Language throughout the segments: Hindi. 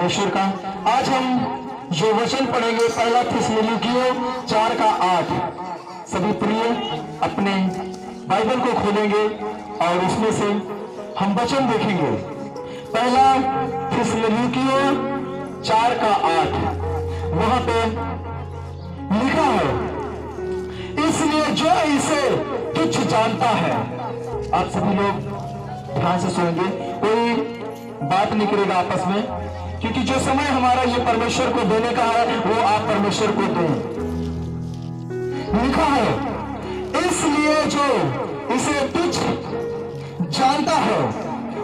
परमेश्वर का। आज हम जो वचन पढ़ेंगे पहला थिस्सलुनीकियों 4:8। सभी प्रिय अपने बाइबल को खोलेंगे और उसमें से हम वचन देखेंगे। पहला थिस्सलुनीकियों 4:8 वहां पे लिखा है, इसलिए जो इसे तुच्छ जानता है। आप सभी लोग ध्यान से सुनेंगे, कोई बात नहीं करेगा आपस में, क्योंकि जो समय हमारा ये परमेश्वर को देने का है वो आप परमेश्वर को दें। लिखा है, इसलिए जो इसे तुच्छ जानता है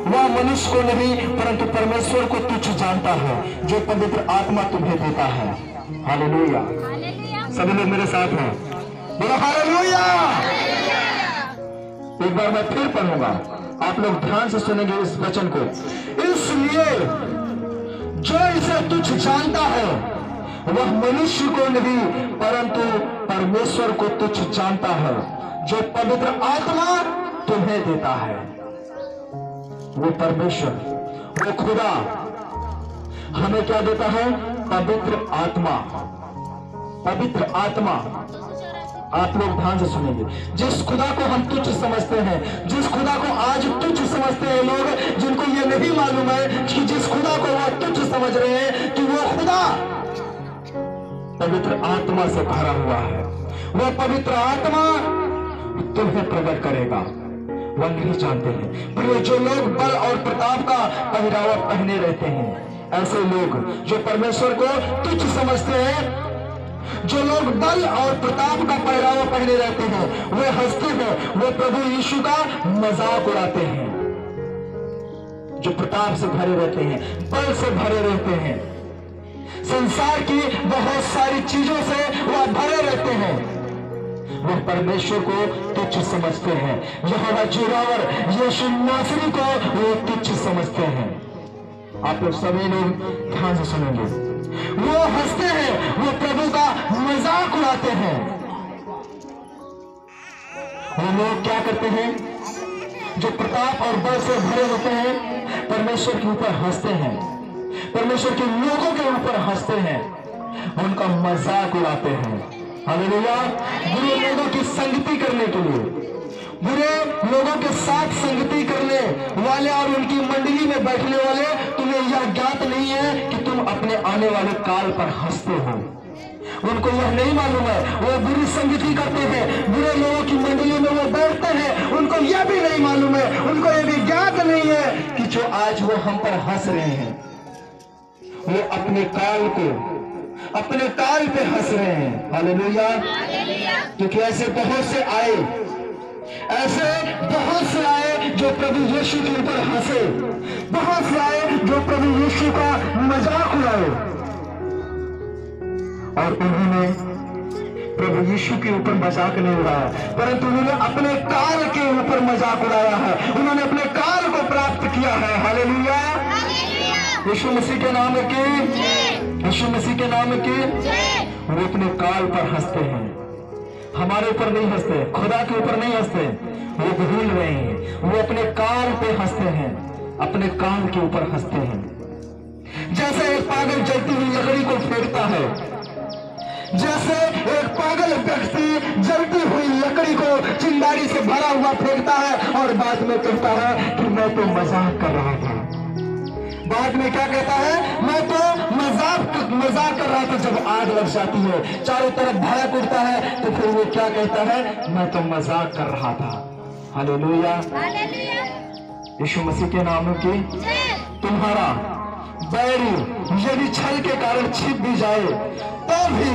वह मनुष्य को नहीं परंतु परमेश्वर को तुच्छ जानता है, जो पवित्र आत्मा तुम्हें देता है। हालेलुया। सभी लोग मेरे साथ हैं, बोलो हालेलुया। एक बार मैं फिर पढ़ूंगा, आप लोग ध्यान से सुनेंगे इस वचन को। इसलिए जो इसे तुच्छ जानता है वह मनुष्य को नहीं परंतु परमेश्वर को तुच्छ जानता है, जो पवित्र आत्मा तुम्हें देता है। वो परमेश्वर, वो खुदा हमें क्या देता है? पवित्र आत्मा। पवित्र आत्मा। आप लोग ध्यान से सुनेंगे, जिस खुदा को हम तुच्छ समझते हैं, जिस खुदा को आज तुच्छ समझते हैं लोग, जिनको ये नहीं मालूम है कि जिस खुदा को वह तुच्छ समझ रहे हैं कि वो खुदा पवित्र आत्मा से भरा हुआ है। वह पवित्र आत्मा तुम्हें प्रकट करेगा, वह नहीं जानते हैं। पर जो लोग बल और प्रताप का पहरावा पहने रहते हैं, ऐसे लोग जो परमेश्वर को तुच्छ समझते हैं, जो लोग बल और प्रताप का पहरावा पहने रहते हैं, वे हंसते हैं, वे प्रभु यीशु का मजाक उड़ाते हैं। जो प्रताप से भरे रहते हैं, बल से भरे रहते हैं, संसार की बहुत सारी चीजों से वह भरे रहते हैं, वह परमेश्वर को तुच्छ समझते हैं। यहोवा जिरावर यीशु नासरी को वो तुच्छ समझते हैं। आप लोग सभी लोग ध्यान से सुनेंगे। वो हंसते हैं, वो प्रभु का मजाक उड़ाते हैं। वो लोग क्या करते हैं? जो प्रताप और बल से भरे होते हैं, परमेश्वर के ऊपर हंसते हैं, परमेश्वर के लोगों के ऊपर हंसते हैं, उनका मजाक उड़ाते हैं। हालेलुया। बुरे लोगों की संगति करने के लिए, बुरे लोगों के साथ संगति करने वाले और उनकी मंडली में बैठने वाले, तुम्हें यह ज्ञात नहीं है कि तुम अपने आने वाले काल पर हंसते हो। उनको यह नहीं मालूम है, वो बुरी संगति करते हैं, बुरे लोगों की मंडली में वो बैठते हैं, उनको यह भी नहीं मालूम है, उनको यह भी ज्ञात नहीं है कि जो आज वो हम पर हंस रहे हैं, वो अपने काल पे हंस रहे हैं। हालेलुया। क्योंकि ऐसे बहुत से आए, ऐसे बहुत से आए जो प्रभु यीशु के ऊपर हंसे, बहुत से आए जो प्रभु यीशु का मजाक उड़ाए, और उन्होंने प्रभु यीशु के ऊपर मजाक नहीं उड़ाया, परंतु उन्होंने अपने काल के ऊपर मजाक उड़ाया है, उन्होंने अपने काल को प्राप्त किया है। हालेलुया। यीशु मसीह के नाम की, यीशु मसीह के नाम की। वो अपने काल पर हंसते हैं, हमारे ऊपर नहीं हंसते, खुदा के ऊपर नहीं हंसते, वो भूल रहे हैं। वो अपने काल पे हंसते हैं, अपने काल के ऊपर हंसते हैं। जैसे एक पागल जलती हुई लकड़ी को फेंकता है, जैसे एक पागल व्यक्ति जलती हुई लकड़ी को चिंगारी से भरा हुआ फेंकता है और बाद में कहता है कि मैं तो मजाक कर रहा था। बाद में क्या कहता है? मैं तो मजाक कर रहा था। जब आग लग जाती है, चारों तरफ भड़क उठता है, तो फिर वो क्या कहता है? मैं तो मजाक कर रहा था। हालेलुया। यीशु मसीह के नाम की। तुम्हारा बैरी यदि छल के कारण छिप भी जाए तो भी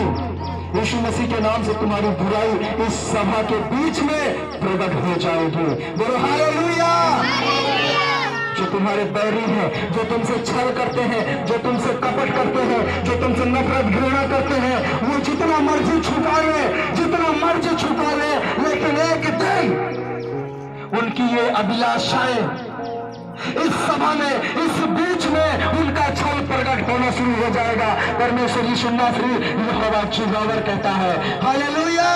यीशु मसीह के नाम से तुम्हारी बुराई इस सभा के बीच में प्रकट हो जाएगी। बोलो हालेलुया। जो तुम्हारे बैरी हैं, जो तुमसे छल करते हैं, जो तुमसे कपट करते हैं, जो तुमसे नफरत घृणा करते हैं, वो जितना मर्जी छुपा ले, जितना मर्जी छुपा ले, लेकिन एक दिन उनकी ये अभिलाषाएं इस सभा में, इस बीच में उनका छल प्रकट होना शुरू हो जाएगा। परमेश्वर यीशु नासरी यहोवा जिरावर कहता है। हालेलुया।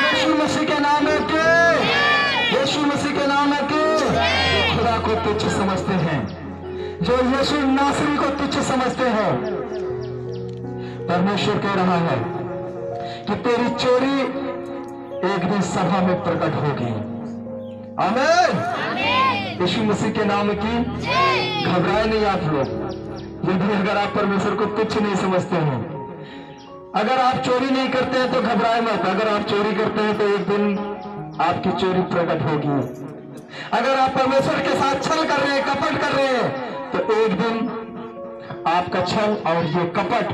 यीशु मसीह के नाम के, यीशु मसीह के नाम के। खुदा को तुच्छ समझते हैं, जो यीशु नासरी को तुच्छ समझते हैं, परमेश्वर कह रहा है कि तेरी चोरी एक दिन सभा में प्रकट होगी। आमीन। यीशु मसीह के नाम की घबराए नहीं आप लोग। यदि अगर आप परमेश्वर को तुच्छ नहीं समझते हैं, अगर आप चोरी नहीं करते हैं तो घबराए मत। अगर आप चोरी करते हैं तो एक दिन आपकी चोरी प्रकट होगी। अगर आप परमेश्वर के साथ छल कर रहे हैं, कपट कर रहे हैं, तो एक दिन आपका छल और ये कपट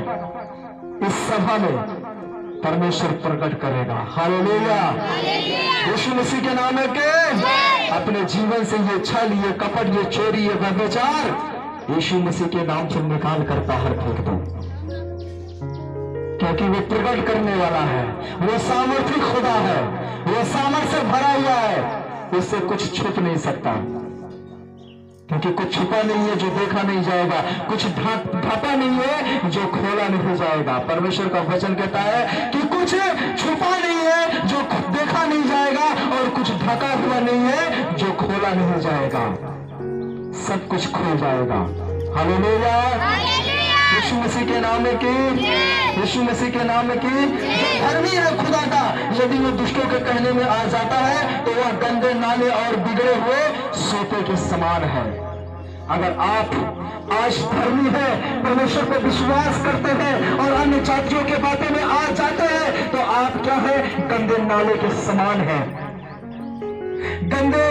इस सभा में परमेश्वर प्रकट करेगा। हालेलुया। यीशु मसीह के नाम के अपने जीवन से ये छल, ये कपट, ये चोरी, ये व्यभिचार यीशु मसीह के नाम से निकाल कर बाहर फेंक दो, क्योंकि वो प्रकट करने वाला है। वो सामर्थी खुदा है, वो सामर्थ्य से भरा हुआ है, उससे कुछ छुप नहीं सकता, क्योंकि कुछ छुपा नहीं है जो देखा नहीं जाएगा, कुछ ढका नहीं है जो खोला नहीं जाएगा। परमेश्वर का वचन कहता है कि कुछ छुपा नहीं है जो देखा नहीं जाएगा, और कुछ ढका हुआ नहीं है जो खोला नहीं जाएगा। सब कुछ खुल जाएगा। हालेलुया। यीशु मसीह के नाम की, यीशु मसीह के नाम की। जो धर्मी है खुदा का, यदि वो दुष्टों के कहने में आ जाता है तो वह गंदे नाले और बिगड़े हुए सोते के समान है। अगर आप आज धर्मी है, परमेश्वर पर विश्वास करते हैं और अन्य जातियों के बातों में आ जाते हैं, तो आप क्या है? गंदे नाले के समान है, गंदे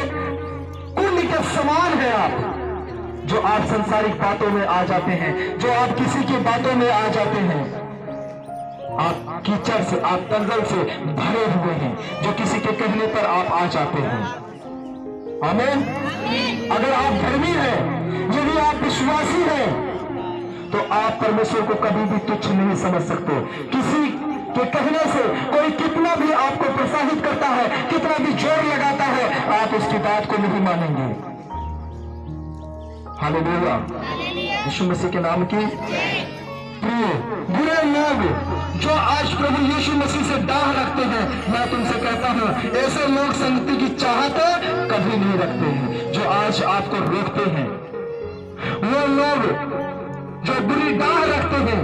कुंड के समान है आप। जो आप संसारिक बातों में आ जाते हैं, जो आप किसी की बातों में आ जाते हैं, आप कीचड़ से, आप दलदल से भरे हुए हैं, जो किसी के कहने पर आप आ जाते हैं। आमीन। अगर आप धर्मी हैं, यदि आप विश्वासी हैं, तो आप परमेश्वर को कभी भी तुच्छ नहीं समझ सकते। किसी के कहने से कोई कितना भी आपको प्रोत्साहित करता है, कितना भी जोर लगाता है, आप उसकी बात को नहीं मानेंगे। हालेलुया। यीशु मसीह के नाम की। प्रिय बुरे लोग जो आज प्रभु यीशु मसीह से डाह रखते हैं, मैं तुमसे कहता हूं, ऐसे लोग संगति की चाहत कभी नहीं रखते हैं, जो आज आपको रोकते हैं। वो लोग जो बुरी डाह रखते हैं,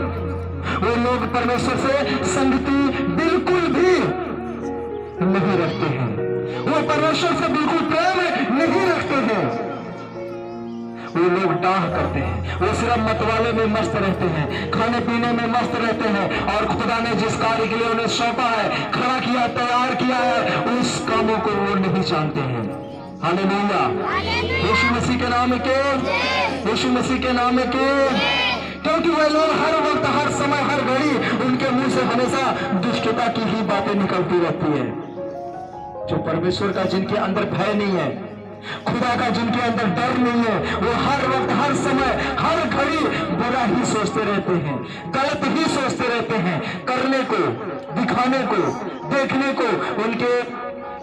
वो लोग परमेश्वर से संगति बिल्कुल भी नहीं रखते हैं। वो परमेश्वर से बिल्कुल प्रेम नहीं रखते हैं। वो लोग डाह करते हैं, वो सिर्फ मतवाले में मस्त रहते हैं, खाने पीने में मस्त रहते हैं, और खुदा ने जिस कार्य के लिए उन्हें सौंपा है, खड़ा किया, तैयार किया है, उस कामों को वो नहीं जानते हैं। हालेलुया। यीशु मसीह के नाम के, यीशु मसीह के नाम के। क्योंकि वे लोग हर वक्त, हर समय, हर घड़ी उनके मुंह से हमेशा दुष्टता की ही बातें निकलती रहती है। जो परमेश्वर का, जिनके अंदर भय नहीं है, खुदा का जिनके अंदर डर नहीं है, वो हर वक्त, हर समय, हर घड़ी बुरा ही सोचते रहते हैं, गलत ही सोचते रहते हैं। करने को, दिखाने को, देखने को उनके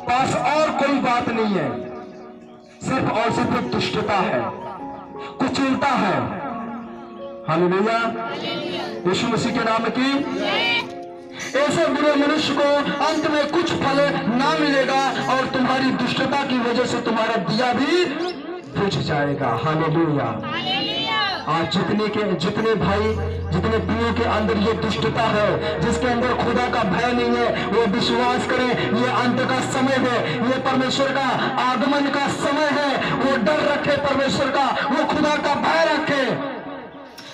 पास और कोई बात नहीं है, सिर्फ और सिर्फ दुष्टता है, कुचिलता है। हालेलुया। यीशु मसीह के नाम की। ऐसे बुरे मनुष्य को अंत में कुछ फल ना मिलेगा, और तुम्हारी दुष्टता की वजह से तुम्हारा दिया भी बुझ जाएगा। हालेलुया। आज जितने भाई, जितने प्रियों के अंदर ये दुष्टता है, जिसके अंदर खुदा का भय नहीं है, वो विश्वास करें, ये अंत का समय है, ये परमेश्वर का आगमन का समय है। वो डर रखे परमेश्वर का, वो खुदा का भय रखे,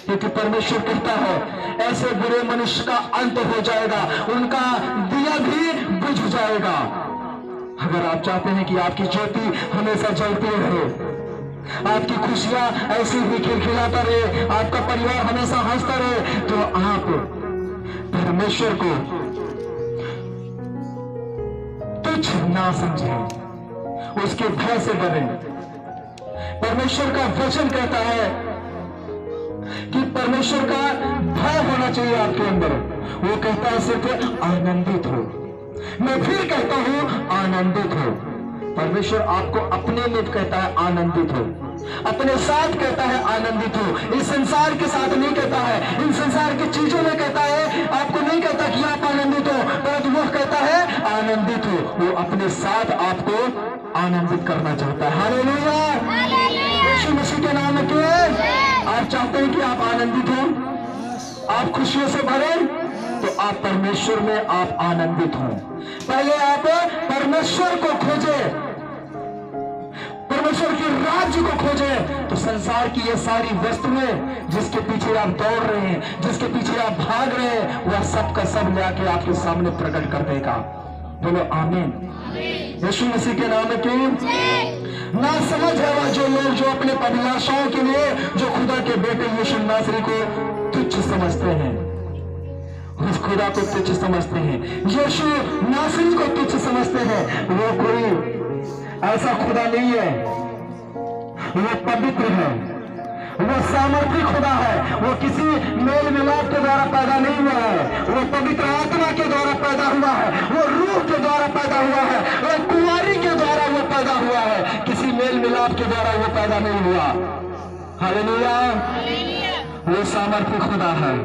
क्योंकि परमेश्वर कहता है ऐसे बुरे मनुष्य का अंत हो जाएगा, उनका दिया भी बुझ जाएगा। अगर आप चाहते हैं कि आपकी ज्योति हमेशा जलती रहे, आपकी खुशियां ऐसी ही खिलखिलाता रहे, आपका परिवार हमेशा हंसता रहे, तो आप परमेश्वर को तुच्छ ना समझें, उसके भय से डरें। परमेश्वर का वचन कहता है कि परमेश्वर का भय होना चाहिए आपके अंदर। वो कहता है सिर्फ आनंदित हो। मैं फिर कहता हूं आनंदित हो। परमेश्वर आपको अपने में कहता है आनंदित हो, अपने साथ कहता है आनंदित हो। इस संसार के साथ नहीं कहता है, इन संसार की चीजों में कहता है, आपको नहीं कहता कि आप आनंदित हो, परंतु वो कहता है आनंदित हो। वो अपने साथ आपको आनंदित करना चाहता है। हालेलुया। यीशु मसीह के नाम के आप चाहते हैं कि आप आनंदित हो, आप खुशियों से भरे, तो आप परमेश्वर में आप आनंदित हो। पहले आप परमेश्वर को खोजे, परमेश्वर के राज्य को खोजे, तो संसार की ये सारी वस्तुएं जिसके पीछे आप दौड़ रहे हैं, जिसके पीछे आप भाग रहे हैं, वह सब का सब लाके आपके सामने प्रकट कर देगा। बोलो आमीन। यीशु मसीह के नाम में ना समझ है वह जो लोग जो अपने अभिलाषाओं के लिए जो खुदा के बेटे यीशु नासरी को तुच्छ समझते हैं, उस खुदा को तुच्छ समझते हैं, यीशु नासरी को तुच्छ समझते हैं। वो कोई ऐसा खुदा नहीं है, वो पवित्र है, वो सामर्थी खुदा है, वो किसी मेल मिलाप के द्वारा पैदा नहीं हुआ है, वो पवित्र आत्मा के द्वारा पैदा हुआ है, वो रूह के द्वारा पैदा हुआ है, वो कुंवारी के द्वारा वो पैदा हुआ है, किसी मेल मिलाप के द्वारा वो पैदा नहीं हुआ। हालेलुया। वो सामर्थी खुदा है,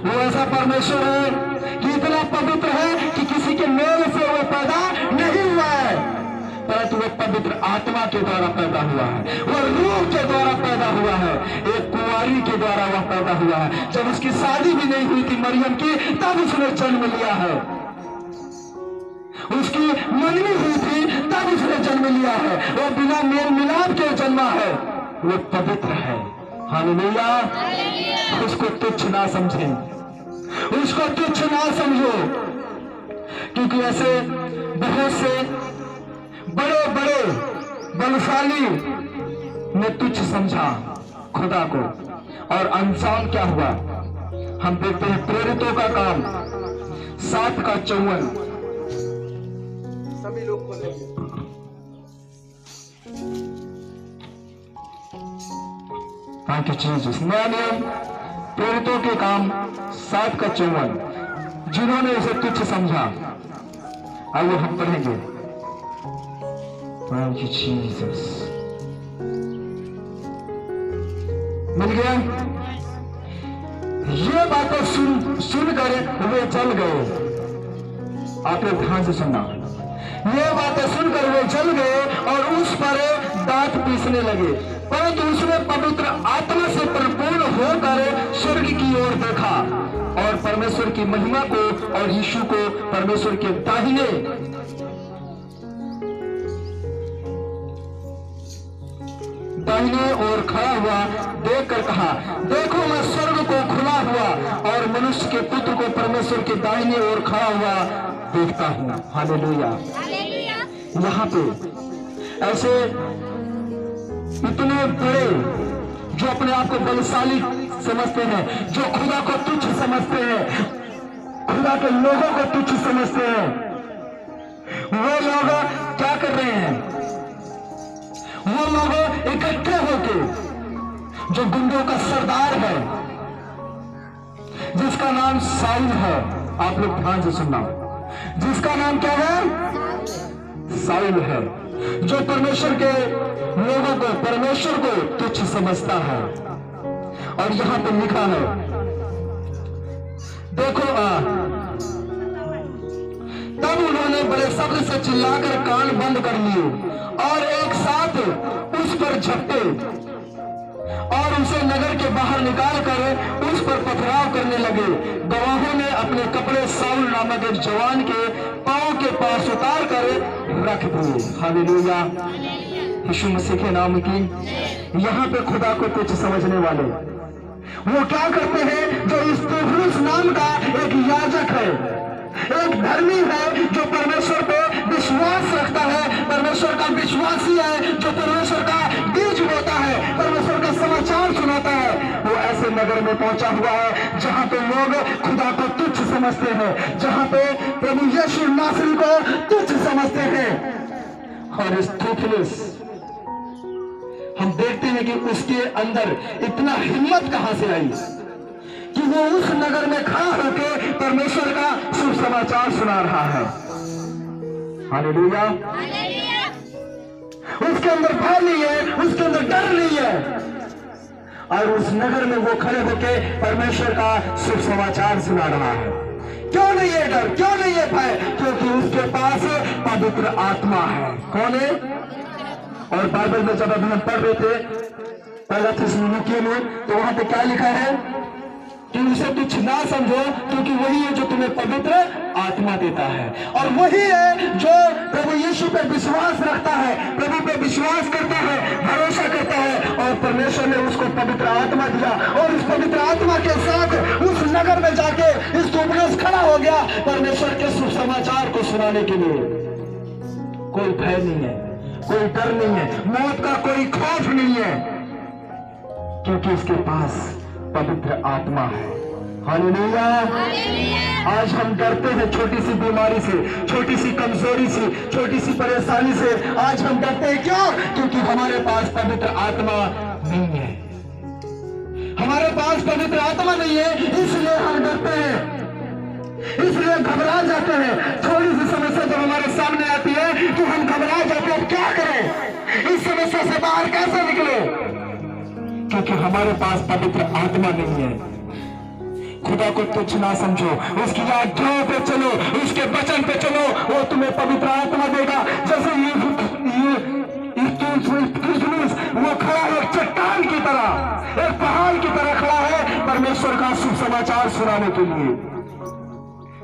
वो ऐसा परमेश्वर है कि इतना पवित्र है कि किसी के मेल से वो पैदा नहीं हुआ है, परंतु वो पवित्र आत्मा के द्वारा पैदा हुआ है, वो रूह के द्वारा पैदा हुआ है, एक कुंवारी के द्वारा वह पैदा हुआ है। जब उसकी शादी भी नहीं हुई थी मरियम की, तब उसने जन्म लिया है, उसकी मंगनी हुई थी तब उसने जन्म लिया है, वो बिना मेल मिलाप के जन्मा है, वो पवित्र है। हालेलुया। उसको तुच्छ ना समझें, उसको तुच्छ ना समझो, क्योंकि ऐसे बहुत से बड़े बड़े बलशाली ने तुच्छ समझा खुदा को, और अंजाम क्या हुआ हम देखते हैं। प्रेरितों का काम 7:54 सभी लोग बोलेंगे। Thank you Jesus. नया नियम प्रेरितों के काम 7:54, जिन्होंने उसे तुच्छ समझा। आइए हम पढ़ेंगे। Thank you Jesus. मिल गया। ये बातें सुनकर वे चल गए। आप लोग ध्यान से सुनना। ये बातें सुनकर वे चल गए और उस पर दांत पीसने लगे, परंतु उसने पवित्र आत्मा से परिपूर्ण होकर स्वर्ग की ओर देखा और परमेश्वर की महिमा को और यीशु को परमेश्वर के दाहिने ओर खड़ा हुआ देखकर कहा, देखो मैं स्वर्ग को खुला हुआ और मनुष्य के पुत्र को परमेश्वर के दाहिने ओर खड़ा हुआ देखता हूं। हालेलुया। यहाँ पे ऐसे इतने बड़े जो अपने आप को बलशाली समझते हैं, जो खुदा को तुच्छ समझते हैं, खुदा के लोगों को तुच्छ समझते हैं, वो लोग क्या कर रहे हैं? वो लोग इकट्ठे होके जो गुंडों का सरदार है, जिसका नाम साउल है, आप लोग ध्यान से सुनना, जिसका नाम क्या है? साउल है, जो परमेश्वर के लोगों को, परमेश्वर को तुच्छ समझता है। और यहां पे लिखा है, देखो तब उन्होंने बड़े शब्द से चिल्लाकर कान बंद कर लिए और एक साथ उस पर झपटे और उसे नगर के बाहर निकालकर उस पर पथराव करने लगे। गवाहों ने अपने कपड़े साउल नामक एक जवान के पांव के पास उतार कर रख दिए। हालेलुया। यीशु मसीह के नाम की। यहाँ पे खुदा को तुच्छ समझने वाले वो क्या करते हैं? जो स्तेफनुस नाम का एक याजक है, एक धर्मी है, जो परमेश्वर पे विश्वास रखता है, परमेश्वर का विश्वासी है, जो परमेश्वर का बीज बोता है, परमेश्वर का समाचार सुनाता है, वो ऐसे नगर में पहुंचा हुआ है जहां पे लोग खुदा को तुच्छ समझते हैं, जहां पे प्रभु यीशु नासरी को तुच्छ समझते हैं। और स्तेफनुस, हम देखते हैं कि उसके अंदर इतना हिम्मत कहां से आई कि वो उस नगर में खड़ा होकर परमेश्वर का शुभ समाचार सुना रहा है। हालेलुया। उसके अंदर भय नहीं है, उसके अंदर डर नहीं है, और उस नगर में वो खड़े होकर परमेश्वर का शुभ समाचार सुना रहा है। क्यों नहीं है डर, क्यों नहीं है भय? क्योंकि उसके पास पवित्र आत्मा है। कौन है? और बाइबल में जब अभी हम पढ़ रहे थे पहला थिस्सलुनीकियों में, तो वहां पे क्या लिखा है कि उसे तुच्छ ना समझो, क्योंकि वही है जो तुम्हें पवित्र आत्मा देता है, और वही है जो प्रभु यीशु पे विश्वास रखता है, प्रभु पे विश्वास करता है, भरोसा करता है, और परमेश्वर ने उसको पवित्र आत्मा दिया, और इस पवित्र आत्मा के साथ उस नगर में जाके इस दुबलस खड़ा हो गया परमेश्वर के शुभ समाचार को सुनाने के लिए। कोई भय नहीं है, कोई डर नहीं है, मौत का कोई खौफ नहीं है, क्योंकि उसके पास पवित्र आत्मा है। हालेलुया। आज हम डरते हैं छोटी सी बीमारी से, छोटी सी कमजोरी से, छोटी सी परेशानी से। आज हम डरते हैं क्यों? क्योंकि हमारे पास पवित्र आत्मा नहीं है। हमारे पास पवित्र आत्मा नहीं है, इसलिए हम डरते हैं, इसलिए घबरा जाते हैं। थोड़ी सी समस्या जब हमारे सामने आती है तो हम घबरा जाते हैं, क्या करें, इस समस्या से बाहर कैसे निकले, क्योंकि हमारे पास पवित्र आत्मा नहीं है। खुदा को तुच्छ ना समझो, उसकी आज्ञाओं पे चलो, उसके वचन पे चलो, वो तुम्हें पवित्र आत्मा देगा। जैसे वो खड़ा है एक चट्टान की तरह, एक पहाड़ की तरह खड़ा है परमेश्वर का शुभ समाचार सुनाने के लिए।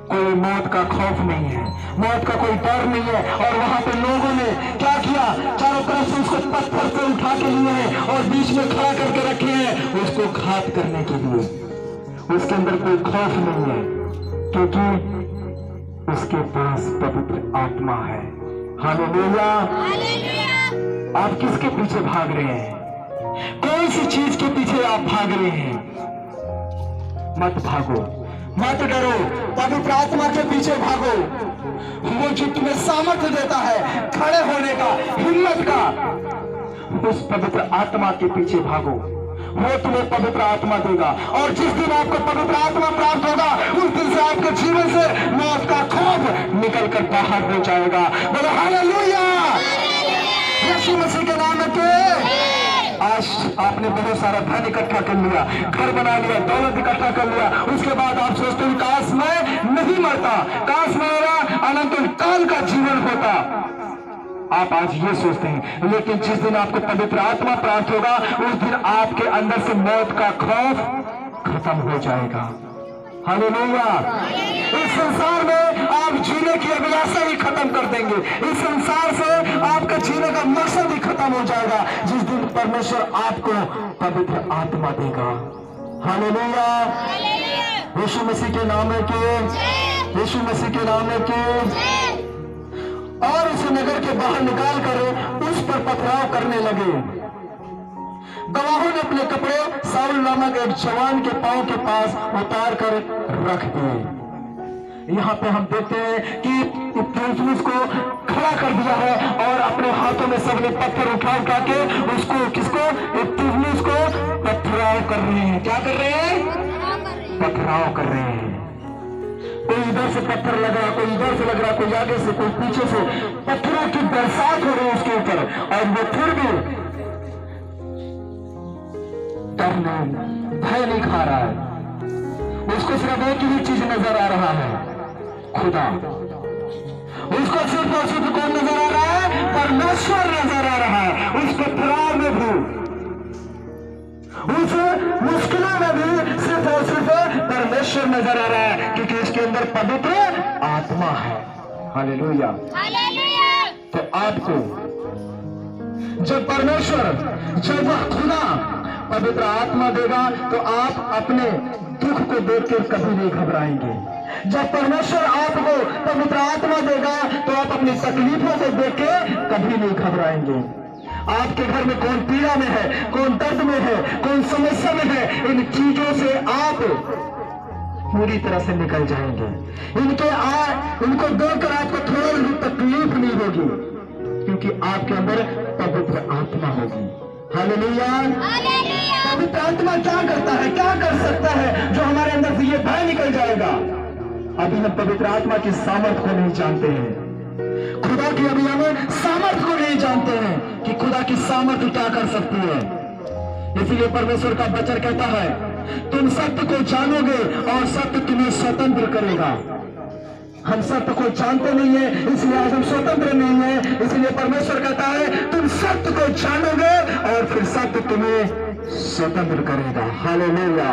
कोई मौत का खौफ नहीं है, मौत का कोई डर नहीं है। और वहां पे लोगों ने क्या किया, चारों तरफ से उसको पत्थर से उठा के लिए हैं और बीच में खड़ा करके रखे हैं उसको घात करने के लिए। उसके अंदर कोई खौफ नहीं है, क्योंकि उसके पास पवित्र आत्मा है। हालेलुया। आप किसके पीछे भाग रहे हैं? कौन सी चीज के पीछे आप भाग रहे हैं? मत भागो, मत डरो, पवित्र आत्मा के पीछे भागो। वो जो तुम्हें सामर्थ्य देता है खड़े होने का, हिम्मत का, उस पवित्र आत्मा के पीछे भागो। वो तुम्हें पवित्र आत्मा देगा, और जिस दिन आपको पवित्र आत्मा प्राप्त होगा उस दिन से आपके जीवन से मौत का खौफ निकल कर बाहर हो जाएगा। बोलो हालेलुया। यीशु मसीह के नाम में आज आपने बहुत सारा धन इकट्ठा कर लिया, घर बना लिया, दौलत इकट्ठा कर लिया, उसके बाद आप सोचते हैं काश मैं नहीं मरता, काश मेरा अनंत काल का जीवन होता। आप आज ये सोचते हैं, लेकिन जिस दिन आपको पवित्र आत्मा प्राप्त होगा उस दिन आपके अंदर से मौत का खौफ खत्म हो जाएगा। हालेलुया। इस संसार में आप जीने की अभिलाषा ही खत्म कर देंगे, इस संसार से आपका जीने का मकसद ही खत्म हो जाएगा जिस दिन परमेश्वर आपको पवित्र आत्मा देगा। हालेलुया। यीशु मसीह के नाम में के, यीशु मसीह के नाम में के। और उस नगर के बाहर निकाल कर उस पर पथराव करने लगे। गवाहों ने अपने कपड़े साउल नामक एक जवान के पांव के पास उतार कर रख दिए। यहाँ पे हम देखते हैं कि इफ्तिमियुस को खड़ा कर दिया है और अपने हाथों में सबने पत्थर उठा के उसको, किसको, इफ्तिमियुस को पथराव कर रहे हैं। क्या कर रहे हैं? पथराव कर रहे हैं। कोई इधर से पत्थर लग रहा, कोई इधर से लग रहा, कोई आगे से, कोई पीछे से, पत्थरों की बरसात हो रही है उसके ऊपर, और वो फिर भी डर नहीं, भय नहीं खा रहा है। उसको सिर्फ एक ही चीज नजर आ रहा है, खुदा। उसको सिर्फ और सिर्फ कौन नजर आ रहा है? परमेश्वर नजर आ रहा है। उस पथराव में भी, उस मुश्किलों में भी सिर्फ और सिर्फ परमेश्वर नजर आ रहा है, क्योंकि इसके अंदर पवित्र आत्मा है। हालेलुया। तो आपको जब परमेश्वर, जब वह खुदा पवित्र आत्मा देगा तो आप अपने दुख को देखकर कभी नहीं घबराएंगे। जब परमेश्वर आपको पवित्र आत्मा देगा तो आप अपनी तकलीफों को देख के कभी नहीं घबराएंगे। आपके घर में कौन पीड़ा में है, कौन दर्द में है, कौन समस्या में है, इन चीजों से आप पूरी तरह से निकल जाएंगे। इनको देखकर आपको थोड़ी भी तकलीफ नहीं होगी, क्योंकि आपके अंदर पवित्र आत्मा होगी। हालेलुया। पवित्र आत्मा क्या करता है, क्या कर सकता है जो हमारे अंदर से ये भय निकल जाएगा? अभी हम पवित्र आत्मा की सामर्थ को नहीं जानते हैं, खुदा की अभी हमें सामर्थ को नहीं जानते हैं कि खुदा की सामर्थ क्या कर सकती है। इसीलिए परमेश्वर का वचन कहता है, तुम सत्य को जानोगे और सत्य तुम्हें स्वतंत्र करेगा। हम सत्य को जानते नहीं है, इसलिए आज हम स्वतंत्र नहीं है। इसलिए परमेश्वर कहता है, तुम सत्य को जानोगे और फिर सत्य तुम्हें स्वतंत्र करेगा। हालेलुया।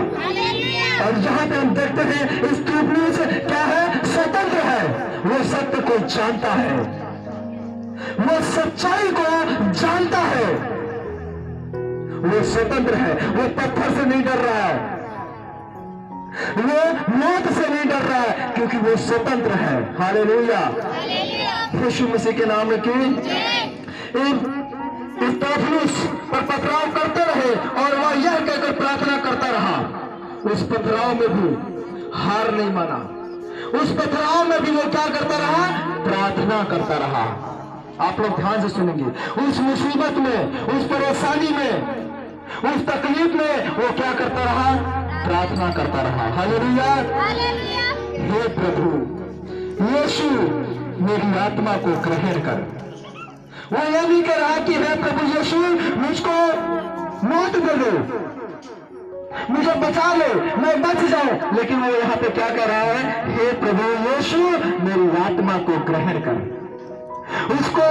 और जहां पे हम देखते हैं स्टीफनुस क्या है, स्वतंत्र है। वो सत्य को जानता है, वो सच्चाई को जानता है, वो स्वतंत्र है। वो पत्थर से नहीं डर रहा है, वो मौत से नहीं डर रहा है, क्योंकि वो स्वतंत्र है। हालेलुया। यीशु मसीह के नाम की स्टीफनुस पर पथराव करते रहे और वह यह कहकर प्रार्थना करता रहा। उस पथराव में भी हार नहीं माना, उस पथराव में भी वो क्या करता रहा, प्रार्थना करता रहा। आप लोग ध्यान से सुनेंगे, उस मुसीबत में, उस परेशानी में, उस तकलीफ में वो क्या करता रहा, प्रार्थना करता रहा। हालेलुया। हे प्रभु यीशु मेरी आत्मा को ग्रहण कर। वो ये नहीं कह रहा कि हे प्रभु यीशु मुझको मौत दे दो, मुझे बचा ले, मैं बच जाऊं, लेकिन वो यहाँ पे क्या कह रहा है, हे प्रभु यीशु मेरी आत्मा को ग्रहण कर। उसको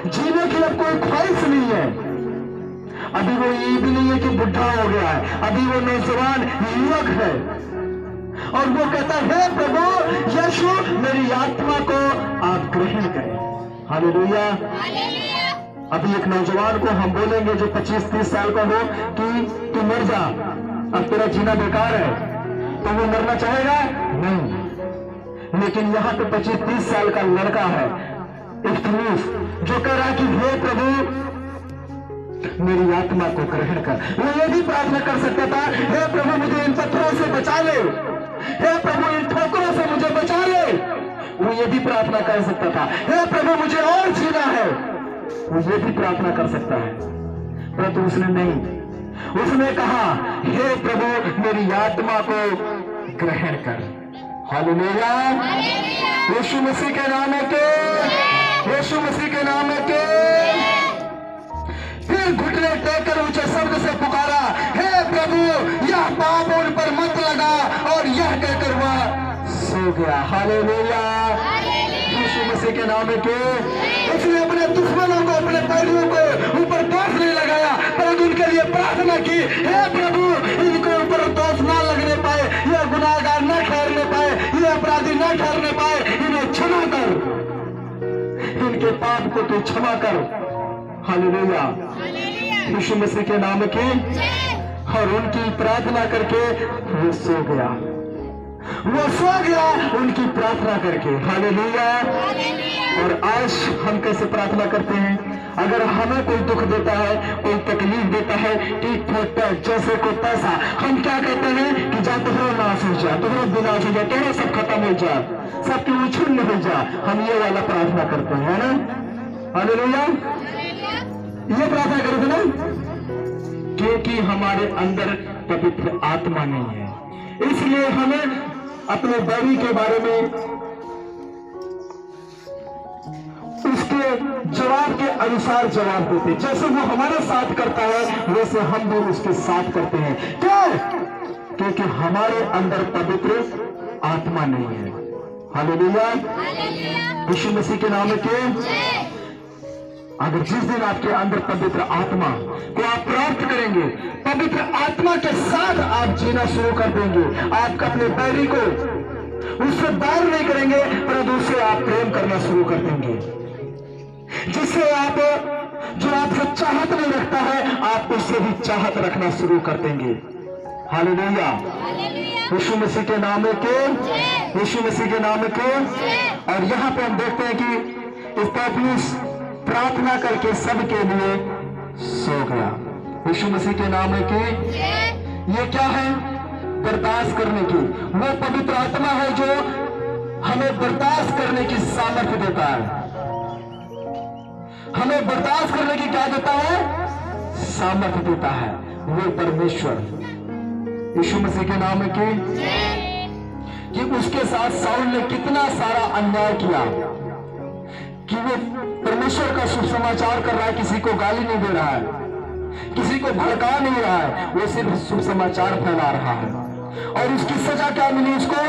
जीने की अब कोई ख्वाहिश नहीं है। अभी वो ये भी नहीं है कि बुढ़ा हो गया है, अभी वो नौजवान युवक है और वो कहता है हे प्रभु यीशु मेरी आत्मा को आप ग्रहण करें। हालेलुया। अभी एक नौजवान को हम बोलेंगे जो 25-30 साल का हो कि तू मर जा, अब तेरा जीना बेकार है, तो वो मरना चाहेगा नहीं। लेकिन यहाँ पे 25-30 साल का लड़का है स्टीफनुस जो कह रहा है कि हे प्रभु मेरी आत्मा को ग्रहण कर। वो ये भी प्रार्थना कर सकता था, हे प्रभु मुझे इन पत्थरों से बचा ले, हे प्रभु इन ठोकरों से मुझे बचा ले। वो ये भी प्रार्थना कर सकता था, हे प्रभु मुझे और जीना है। वो ये भी प्रार्थना कर सकता है, परंतु उसने नहीं। उसने कहा हे प्रभु मेरी आत्मा को ग्रहण कर। हालेलुया। यीशु मसीह के नाम के, यीशु मसीह के नाम के। फिर घुटने टेककर ऊंचे शब्द से पुकारा, हे प्रभु यह पाप उन पर मत लगा, और यह कहकर वह सो गया। हालेलुया। यीशु मसीह के नाम के। उसने अपने दुश्मनों को, अपने पैरों को ऊपर दोष नहीं लगाया, परंतु उनके लिए प्रार्थना की, हे प्रभु इनके ऊपर दोष ना लगने पाए, ये गुनाहगार न ठहरने पाए, ये अपराधी न ठहरने पाए, इन्हें क्षमा कर, इनके पाप को तू क्षमा कर। हालेलुया। यीशु मसीह के नाम की। और उनकी प्रार्थना करके वो सो गया, वो सो गया उनकी प्रार्थना करके। हालेलुया। और आज हम कैसे प्रार्थना करते हैं, अगर हमें कोई दुख देता है, कोई तकलीफ देता है, टीट फोटता जैसे को पैसा, हम क्या कहते हैं कि जा तुम्हारा नाश हो जाए, तुम्हारा विनाश हो जाए, तुम्हारा सब खत्म हो जाए, सबकी उछून हो जाए। हम ये वाला प्रार्थना करते हैं ना। हालेलुया। ये प्रार्थना करते ना, क्योंकि हमारे अंदर पवित्र आत्मा नहीं है, इसलिए हमें अपने बैरी के बारे में उसके जवाब के अनुसार जवाब देते। जैसे वो हमारे साथ करता है वैसे हम भी उसके साथ करते हैं। क्यों? क्योंकि हमारे अंदर पवित्र आत्मा नहीं है। हालेलुया। यीशु मसीह के नाम के। अगर जिस दिन आपके अंदर पवित्र आत्मा को आप प्राप्त करेंगे, पवित्र आत्मा के साथ आप जीना शुरू कर देंगे, आप अपने बैरी को उससे बैर नहीं करेंगे, परंतु उससे आप प्रेम करना शुरू कर देंगे। जिससे आप, जो आपसे चाहत नहीं रखता है, आप उससे भी चाहत रखना शुरू कर देंगे। हालेलुया। यीशु मसीह के नाम के, यीशु मसीह के नाम के। और यहाँ पे हम देखते हैं कि स्टीफनुस प्रार्थना करके सबके लिए सो गया। यीशु मसीह के नाम के। ये क्या है? बर्दाश्त करने की। वो पवित्र आत्मा है जो हमें बर्दाश्त करने की सामर्थ्य देता है। हमें बर्दाश्त करने की क्या देता है? सामर्थ्य देता है। वो परमेश्वर यीशु मसीह के नाम के। कि उसके साथ साउल ने कितना सारा अन्याय किया, कि वो परमेश्वर का शुभ समाचार कर रहा है, किसी को गाली नहीं दे रहा है, किसी को भड़का नहीं रहा है, वो सिर्फ शुभ समाचार फैला रहा है। और उसकी सजा क्या मिली उसको?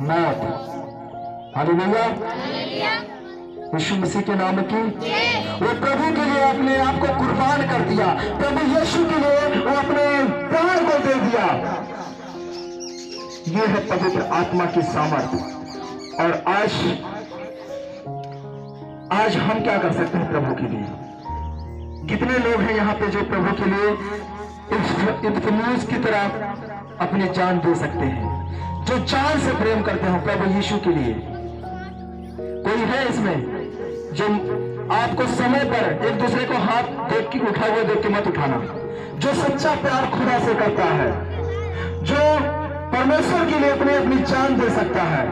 मौत। हालेलुया। यीशु मसीह के नाम की वो प्रभु के लिए अपने आप को कुर्बान कर दिया। प्रभु यीशु के लिए वो अपने प्राण को दे दिया। ये है पवित्र आत्मा की सामर्थ्य। और आज हम क्या कर सकते हैं प्रभु के लिए? कितने लोग हैं यहाँ पे जो प्रभु के लिए इब्तिनूस की तरह अपनी जान दे सकते हैं, जो जान से प्रेम करते हैं प्रभु यीशु के लिए? कोई है इसमें जो आपको समय पर एक दूसरे को हाथ देख के उठा हुआ देख के मत उठाना, जो सच्चा प्यार खुदा से करता है, जो परमेश्वर के लिए अपनी जान दे सकता है।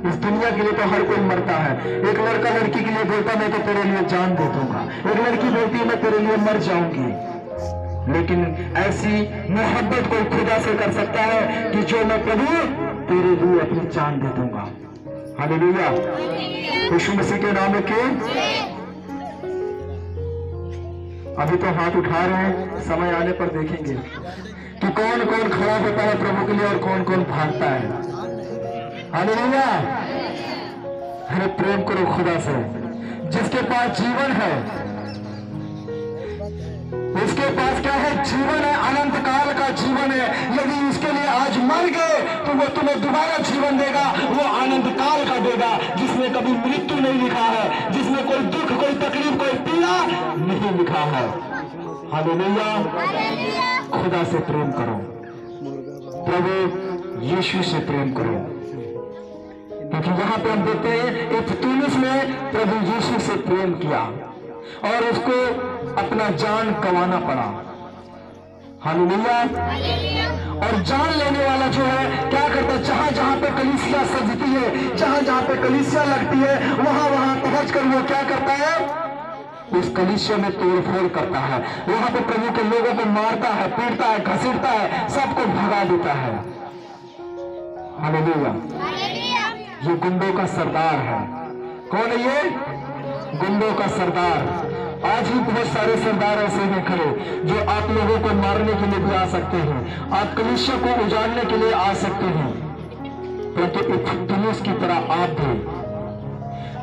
इस दुनिया के लिए तो हर कोई मरता है। एक लड़का लड़की के लिए बोलता मैं तो तेरे लिए जान दे दूंगा, एक लड़की बोलती है मैं तेरे लिए मर जाऊंगी। लेकिन ऐसी मोहब्बत कोई खुदा से कर सकता है कि जो मैं प्रभु तेरे लिए अपनी जान दे दूंगा। हालेलुया, यीशु मसीह के नाम के। अभी तो हाथ उठा रहे हैं, समय आने पर देखेंगे कि कौन कौन खड़ा होता है प्रभु के लिए और कौन कौन भागता है। हालेलुया, अरे प्रेम करो खुदा से। जिसके पास जीवन है उसके पास क्या है? जीवन है, अनंत काल का जीवन है। यदि उसके लिए आज मर गए तो वो तुम्हें दोबारा जीवन देगा, वो अनंत काल का देगा, जिसमें कभी मृत्यु नहीं लिखा है, जिसमें कोई दुख, कोई तकलीफ, कोई पीड़ा नहीं लिखा है। हालेलुया, खुदा से प्रेम करो, प्रभु यीशु से प्रेम करो। क्योंकि यहाँ पे हम देखते हैं इब्तिनूस ने प्रभु यीशु से प्रेम किया और उसको अपना जान गंवाना पड़ा। हालेलुया, और जान लेने वाला जो है क्या करता है? जहां जहां पे कलीसिया सजती है, जहां जहां पे कलीसिया लगती है, वहां वहां पहुंच कर वो क्या करता है? उस कलीसिया में तोड़फोड़ करता है, वहां पे प्रभु के लोगों को मारता है, पीटता है, घसीटता है, सबको भगा देता है। हालेलुया, ये गुंडों का सरदार है। कौन है ये? गुंडों का सरदार। आज भी बहुत सारे सरदार ऐसे हैं खड़े जो आप लोगों को मारने के लिए भी आ सकते हैं, आप कलीसिया को उजाड़ने के लिए आ सकते हैं, परंतु इब्तिनूस की तरह आप भी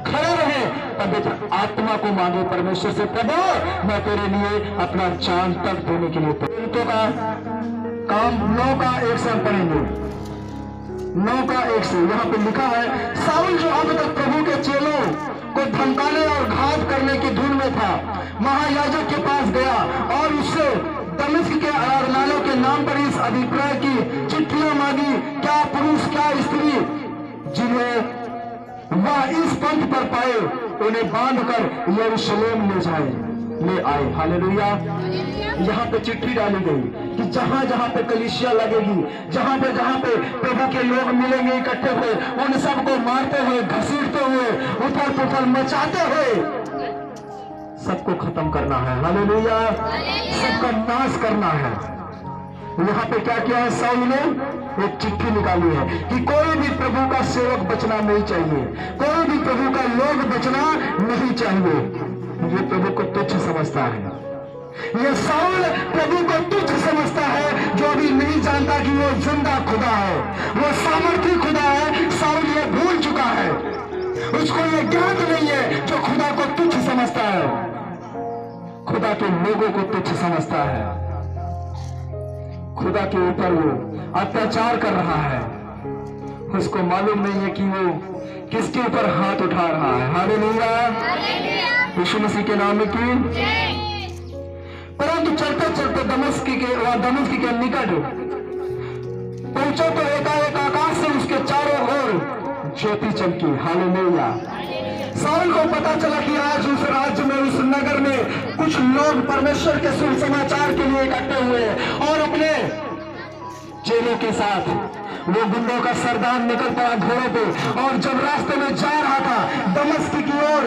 खड़े रहे, पवित्र आत्मा को मांगे परमेश्वर से, प्रभु मैं तेरे लिए अपना जान तक देने के लिए। तो का काम 9 का 1 से पढ़ेंगे। 9 का 1 से यहाँ पे लिखा है, साउल जो अब तक प्रभु के चेलों को धमकाने और घात करने की धुन में था, महायाजक के पास गया और उससे दमिश्क के आराधनालयों के नाम पर इस अभिप्राय की चिट्ठियां मांगी, क्या पुरुष क्या स्त्री जिन्हें वह इस पंथ पर पाए उन्हें बांधकर यरूशलेम ले आए। हालेलुया, यहाँ पे चिट्ठी डाली गई कि जहां जहां पे कलीसिया लगेगी, जहां पे प्रभु के लोग मिलेंगे इकट्ठे हुए, उन सबको मारते हुए, घसीटते हुए, उथल पुथल मचाते हुए सबको खत्म करना है। हालेलुया, सबका नाश करना है। यहाँ पे क्या किया है? साउल ने एक चिट्ठी निकाली है कि कोई भी प्रभु का सेवक बचना नहीं चाहिए, कोई भी प्रभु का लोग बचना नहीं चाहिए। ये प्रभु को तुच्छ समझता है, ये साउल प्रभु को तुच्छ समझता है, जो अभी नहीं जानता कि वो जिंदा खुदा है, वो सामर्थी खुदा है। साउल ये भूल चुका है, उसको ये ज्ञात नहीं है, जो खुदा को तुच्छ समझता है, खुदा के लोगों को तुच्छ समझता है, खुदा के ऊपर वो अत्याचार कर रहा है, उसको मालूम नहीं है कि वो किसके ऊपर हाथ उठा रहा है। हालेलुया, यीशु मसीह के नाम की। परंतु चलते चलते दमिश्क के निकट पहुंचो तो एकाएक आकाश से उसके चारों ओर ज्योति चमकी। हालेलुया, साउल को पता चला कि आज उस राज्य में, उस नगर में कुछ लोग परमेश्वर के सुसमाचार के लिए इकट्ठे हुए और अपने चेलों के साथ वो गुंडों का सरदार निकल पड़ा घोड़े पे, और जब रास्ते में जा रहा था दमिश्क की ओर,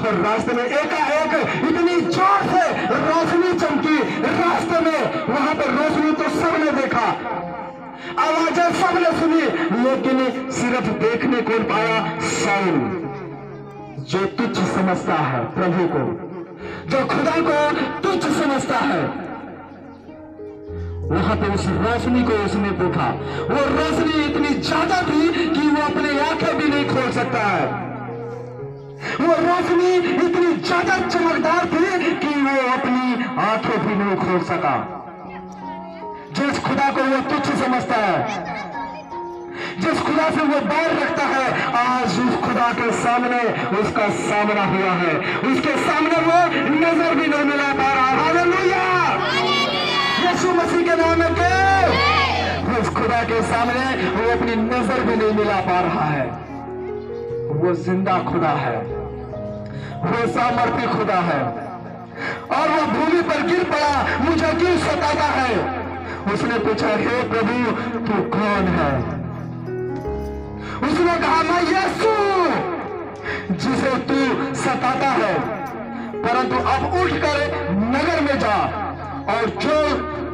और रास्ते में एकाएक इतनी जोर से रोशनी चमकी रास्ते में, वहां पर रोशनी तो सबने देखा, आवाजें सबने सुनी, लेकिन सिर्फ देखने कौन पाया? साउल, जो तुच्छ समझता है प्रभु को, जो खुदा को तुच्छ समझता है। वहां पे उस रोशनी को उसने देखा, वो रोशनी इतनी ज्यादा थी कि वो अपनी आंखें भी नहीं खोल सकता है। रोशनी इतनी ज्यादा चमकदार थी कि वो अपनी आंखें भी नहीं खोल सका। जिस खुदा को वो तुच्छ समझता है, जिस खुदा से वो बैर रखता है, आज उस खुदा के सामने उसका सामना हुआ है, उसके सामने वो नजर भी नहीं मिला पा रहा। हालेलुया, यीशु मसीह के नाम के उस खुदा के सामने वो अपनी नजर भी नहीं मिला पा रहा है। वो जिंदा खुदा है, वो सामर्थी खुदा है, और वो भूमि पर गिर पड़ा, मुझे क्यों सताता है? उसने पूछा, हे प्रभु तू कौन है? उसने कहा, मैं यीशु जिसे तू सताता है, परंतु अब उठकर नगर में जा और जो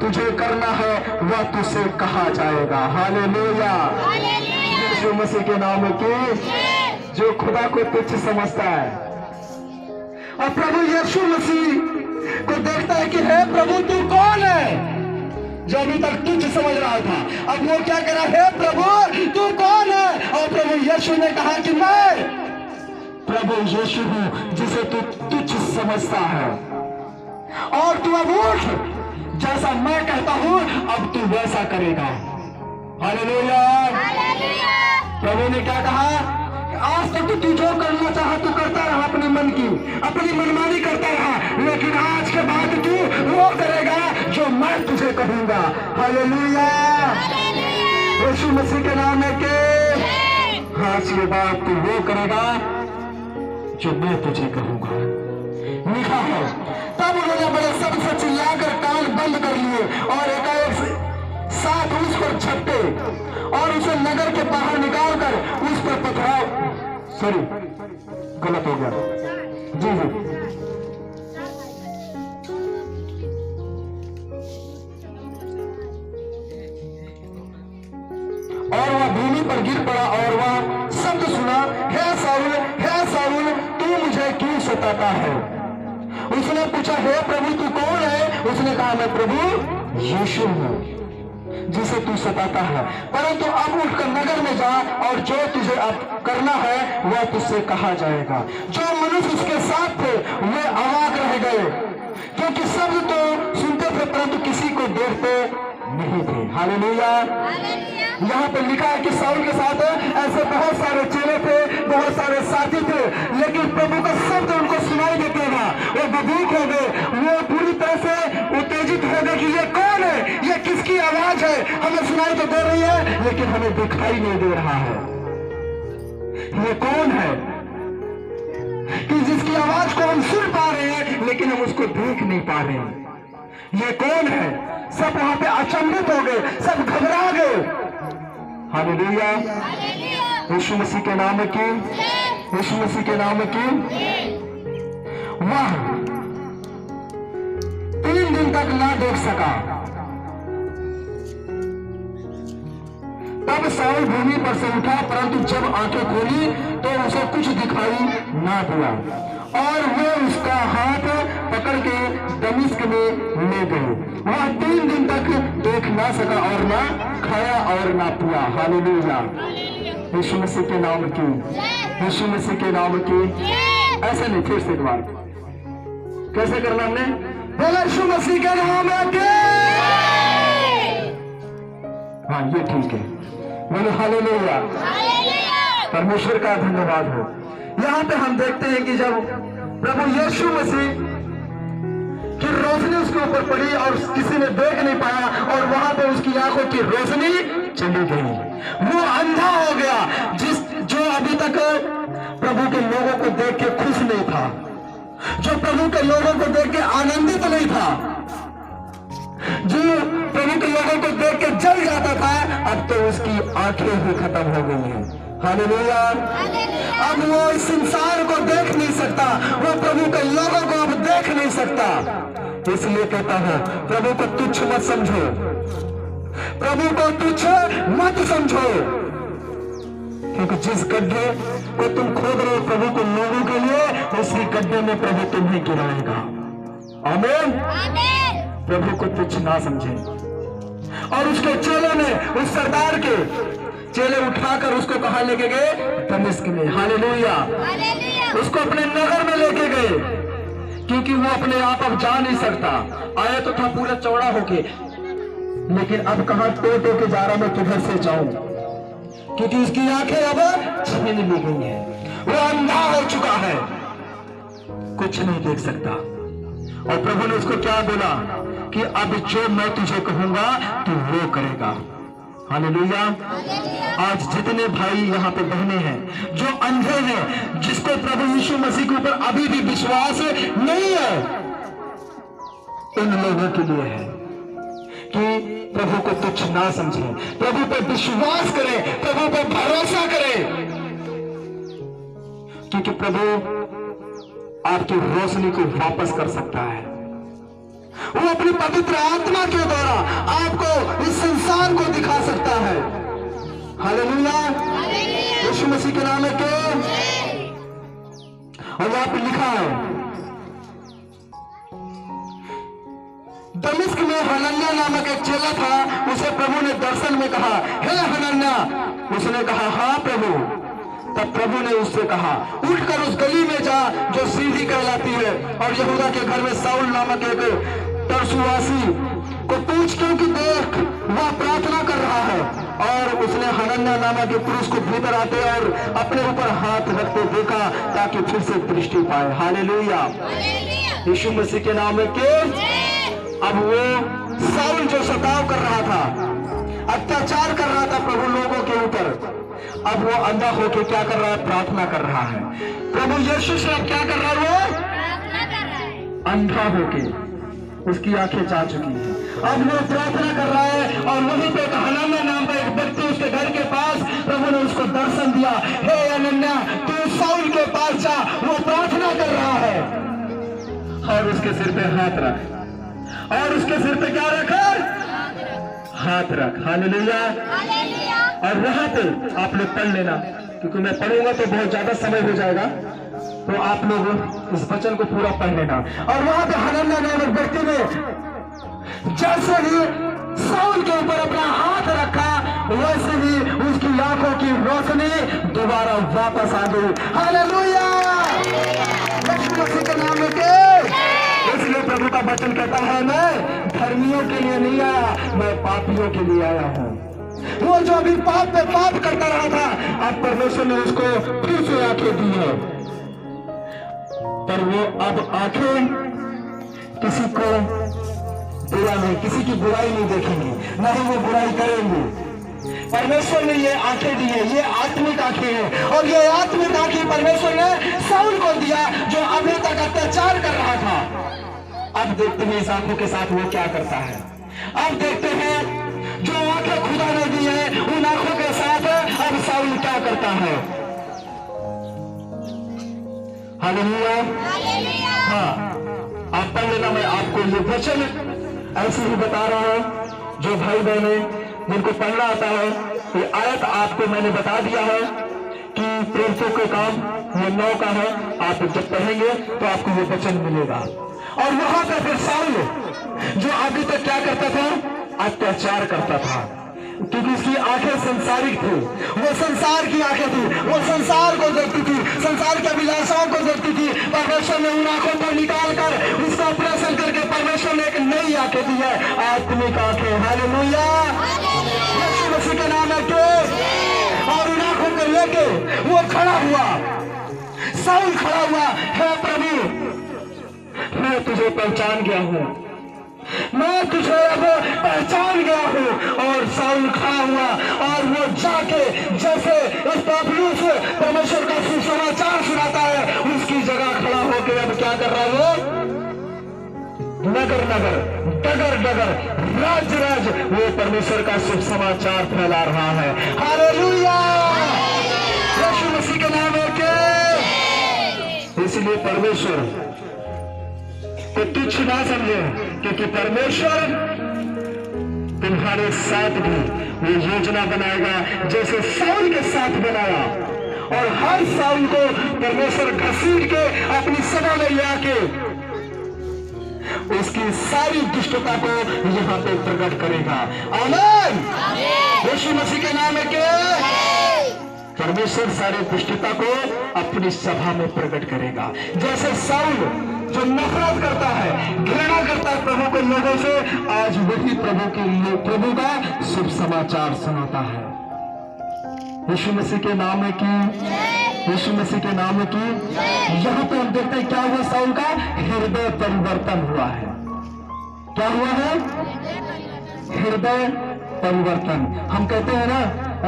तुझे करना है वह तुझसे कहा जाएगा। हालेलुया, यीशु मसीह के नाम में जो खुदा को तुच्छ समझता है और प्रभु यीशु मसीह को देखता है कि हे प्रभु तू कौन है, जो अभी तक तुच्छ समझ रहा था, अब वो क्या कह रहा है, हे प्रभु तू कौन है? और प्रभु यीशु ने कहा कि मैं प्रभु यीशु हूं जिसे तू तुच्छ समझता है, और तू अब उठ, जैसा मैं कहता हूं अब तू वैसा करेगा। हालेलुया, प्रभु ने क्या कहा, आज तक तू जो करना चाहा तू करता रहा, अपनी मन की अपनी मनमानी करता रहा, लेकिन आज के बाद तू वो करेगा जो मैं तुझे कहूंगा। हालेलुया, यीशु मसीह के नाम में के आज के बाद तू वो करेगा जो मैं तुझे कहूंगा, लिखा है। तब उन्होंने बड़े शब्द से चिल्लाकर कान बंद कर लिए और एकाएक साथ उस पर झपटे और उसे नगर के बाहर निकालकर उस पर पथराव, सॉरी गलत हो गया, जी जी, और वह भूमि पर गिर पड़ा और वह शब्द सुना, हे साउल तू मुझे क्यों सताता है? उसने पूछा, हे प्रभु तू कौन है? उसने कहा, मैं प्रभु यीशु हूं जिसे तू सताता है, परंतु अब उठकर नगर में जा और जो तुझे अब करना है वह तुझसे कहा जाएगा। जो मनुष्य उसके साथ थे वे अवाक रह गए, क्योंकि शब्द तो सुनते थे परंतु किसी को देखते नहीं थे। हालेलुया, यहाँ पर लिखा है कि साउल के साथ ऐसे बहुत सारे चेले थे, बहुत सारे साथी थे, लेकिन प्रभु का शब्द उनको सुनाई देता था, वो बदूक हो गए, वो पूरी तरह से उत्तेजित हो गए कि ये कौन है, ये किसकी आवाज है? हमें सुनाई तो दे रही है लेकिन हमें दिखाई नहीं दे रहा है। ये कौन है कि जिसकी आवाज को हम सुन पा रहे हैं लेकिन हम उसको देख नहीं पा रहे हैं? ये कौन है? सब वहां पे अचंभित हो गए, सब घबरा गए। हालेलुया, यीशु मसीह के नाम की, यीशु मसीह के नाम की। वह 3 दिन तक ना देख सका। तब साउल भूमि पर से उठा, परंतु जब आंखें खोली तो उसे कुछ दिखाई ना दिया, और वे उसका हाथ पकड़ के दमिश्क में ले गए। वह 3 दिन तक देख ना सका और ना खाया और ना पिया। हालेलुया, यीशु मसीह के नाम की, यीशु मसीह के नाम की। ऐसे नहीं, फिर से एक बार कैसे करना हमने? बोला यीशु मसीह के नाम की। हाँ, ये ठीक है, बोले हालेलुया, परमेश्वर का धन्यवाद हो। यहाँ पे हम देखते हैं कि जब प्रभु यीशु मसीह की रोशनी उसके ऊपर पड़ी और किसी ने देख नहीं पाया, और वहां पे उसकी आंखों की रोशनी चली गई, वो अंधा हो गया। जो अभी तक प्रभु के लोगों को देख के खुश नहीं था, जो प्रभु के लोगों को देख के आनंदित नहीं था, जो प्रभु के लोगों को देख के जल जाता था, अब तो उसकी आंखें ही खत्म हो गई हैं। हालेलुया, अब वो इस संसार को देख नहीं सकता, वो प्रभु के लोगों को अब देख नहीं सकता। इसलिए कहता हूं, प्रभु को तुच्छ मत समझो, प्रभु को तुच्छ मत समझो, क्योंकि जिस गड्ढे को तुम खोद रहे हो प्रभु को लोगों के लिए, उसी गड्ढे में प्रभु तुम्हें गिराएगा। आमीन। प्रभु को तुच्छ ना समझे। और उसके चेलों ने उस सरदार के चेले उठाकर उसको कहाँ लेके गए? दमिश्क में। हालेलुया। उसको अपने नगर में लेके गए, क्योंकि वो अपने आप अब जा नहीं सकता। आया तो था पूरा चौड़ा होके, लेकिन अब कहाँ टो के जा रहा मैं किधर से जाऊं, क्योंकि उसकी आंखें अब छीन ली गई हैं। वो अंधा हो चुका है, कुछ नहीं देख सकता। और प्रभु ने उसको क्या बोला कि अब जो मैं तुझे कहूंगा तू वो करेगा। हालेलुया। आज जितने भाई यहाँ पे बहने हैं जो अंधे हैं, जिसको प्रभु यीशु मसीह के ऊपर अभी भी विश्वास नहीं है, इन लोगों के लिए है कि प्रभु को तुच्छ ना समझें, प्रभु पे विश्वास करें, प्रभु पे भरोसा करें, क्योंकि प्रभु आपकी रोशनी को वापस कर सकता है। वो अपनी पवित्र आत्मा के द्वारा आपको इस संसार को दिखा सकता है। हालेलुया। यीशु मसीह के नाम के। और वहां पर लिखा है, दमिश्क में हनन्याह नामक एक चेला था। उसे प्रभु ने दर्शन में कहा, हे हनन्याह। उसने कहा, हाँ प्रभु। तब प्रभु ने उससे कहा, उठकर उस गली में जा जो सीधी कहलाती है, और यहूदा के घर में साउल नामक एक तरसुवासी को पूछ, क्योंकि देख वह प्रार्थना कर रहा है। और उसने हनन्याह नामक एक पुरुष को भीतर आते और अपने ऊपर हाथ रखते देखा, ताकि फिर से दृष्टि पाए। हालेलुया। यीशु मसीह के नाम के। अब वो साउल जो सताव कर रहा था, अत्याचार कर रहा था प्रभु लोगों के ऊपर, अब वो अंधा होके क्या कर रहा है? प्रार्थना कर रहा है। प्रभु यीशु से अब क्या कर रहा है? वो प्रार्थना कर रहा है। अंधा होके उसकी आंखें जा चुकी हैं, अब वो प्रार्थना कर रहा है। और वहीं पे हनन्याह नाम का एक व्यक्ति उसके घर के पास, प्रभु ने उसको दर्शन दिया, हे हनन्याह तू साउल के पास जा, वो प्रार्थना कर रहा है। और उसके सिर पे हाथ रख, और उसके सिर पे क्या रख? हाथ रख। हालेलुया। और वहां पे आप लोग पढ़ लेना, क्योंकि मैं पढ़ूंगा तो बहुत ज्यादा समय हो जाएगा, तो आप लोग इस वचन को पूरा पढ़ लेना। और वहां पे हनन्याह नामक व्यक्ति ने जैसे ही साउल के ऊपर अपना हाथ रखा, वैसे ही उसकी आंखों की रोशनी दोबारा वापस आ गई। हालेलुया। यीशु मसीह के नाम में। इसलिए प्रभु का वचन कहता है, मैं धर्मियों के लिए नहीं आया, मैं पापियों के लिए आया हूं। वो जो अभी पाप पे पाप करता रहा था, अब परमेश्वर ने उसको फिर से आंखें दी है, पर वो अब आंखें किसी को बुरा नहीं, किसी की बुराई नहीं देखेंगी, न ही वो बुराई करेंगे। परमेश्वर ने ये आंखें दी है, ये आत्मिक आंखें हैं, और ये आत्मिक आंखें परमेश्वर ने साउल को दिया जो अभी तक अत्याचार कर रहा था। अब देखते हैं इस आंखों के साथ वो क्या करता है। अब देखते हैं जो आंखें खुदा ने दी है, उन आंखों के साथ अब साउल क्या करता है। हालेलुया। हाँ, आप पढ़ लेना, मैं आपको ये वचन ऐसे ही बता रहा हूं। जो भाई बहने जिनको पढ़ना आता है, ये आयत आपको मैंने बता दिया है कि प्रेरितों के काम ये 9 का है। आप जब पढ़ेंगे तो आपको ये वचन मिलेगा। और वहां पर फिर साउल जो अभी तक क्या करता था? अत्याचार करता था, क्योंकि उसकी आंखें संसारिक थी, वो संसार की आंखें थी, वो संसार को देखती थी, संसार की अभिलाषाओं को देखती थी। परमेश्वर ने उन आंखों को निकाल कर उसका ऑपरेशन करके परमेश्वर ने एक नई आंखें दी है, आत्मिक आंखें। हालेलुया। यीशु मसीह के नाम है। और उन आंखों को लेके वो खड़ा हुआ, साउल खड़ा हुआ, हे प्रभु मैं तुझे पहचान गया हूं, मैं तुझे अब पहचान गया हूं। और साउल खड़ा हुआ और वो जाके जैसे इस पापियों से परमेश्वर का सुसमाचार सुनाता है, उसकी जगह खड़ा होकर अब क्या कर रहा है? वो नगर नगर, डगर डगर, राज्य राज्य वो परमेश्वर का शुभ समाचार फैला रहा है। हालेलुया। यीशु मसीह के नाम है के। इसलिए परमेश्वर तो तुच्छ ना समझे, क्योंकि परमेश्वर तुम्हारे साथ भी वो योजना बनाएगा जैसे साउल के साथ बनाया। और हर साउल को परमेश्वर घसीट के अपनी सभा में ले आके उसकी सारी दुष्टता को यहाँ पे प्रकट करेगा। आमीन। यीशु मसीह के नाम में परमेश्वर सारे दुष्टता को अपनी सभा में प्रकट करेगा। जैसे साउल जो नफरत करता है, घृणा करता है प्रभु के लोगों से, आज वही प्रभु का शुभ समाचार सुनाता है। यीशु मसीह के नाम में की, यीशु मसीह के नाम में की। यहाँ पे हम देखते हैं क्या हुआ, साउल का हृदय परिवर्तन हुआ है। क्या हुआ है? हृदय परिवर्तन। हम कहते हैं ना,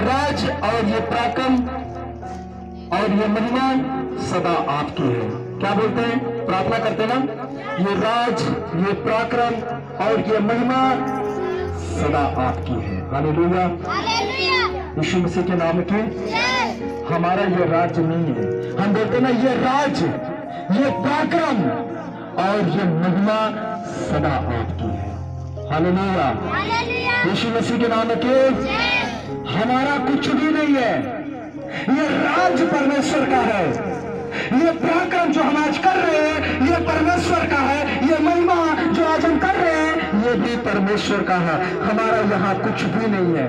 राज और ये पराक्रम और ये महिमा सदा आपकी है। क्या बोलते हैं? प्रार्थना करते ना, ये राज, ये पराक्रम और ये महिमा सदा आपकी है। हालेलुया। यीशु मसीह के नाम की। हमारा ये राज नहीं है। हम बोलते ना, ये राज, ये पराक्रम और ये महिमा सदा आपकी है। हालेलुया। यीशु मसीह के नाम के। हमारा कुछ भी नहीं है, ये राज परमेश्वर का है। ये पराक्रम जो हम आज कर रहे हैं ये परमेश्वर का है। ये महिमा जो आज हम कर रहे हैं ये भी परमेश्वर का है। हमारा यहाँ कुछ भी नहीं है,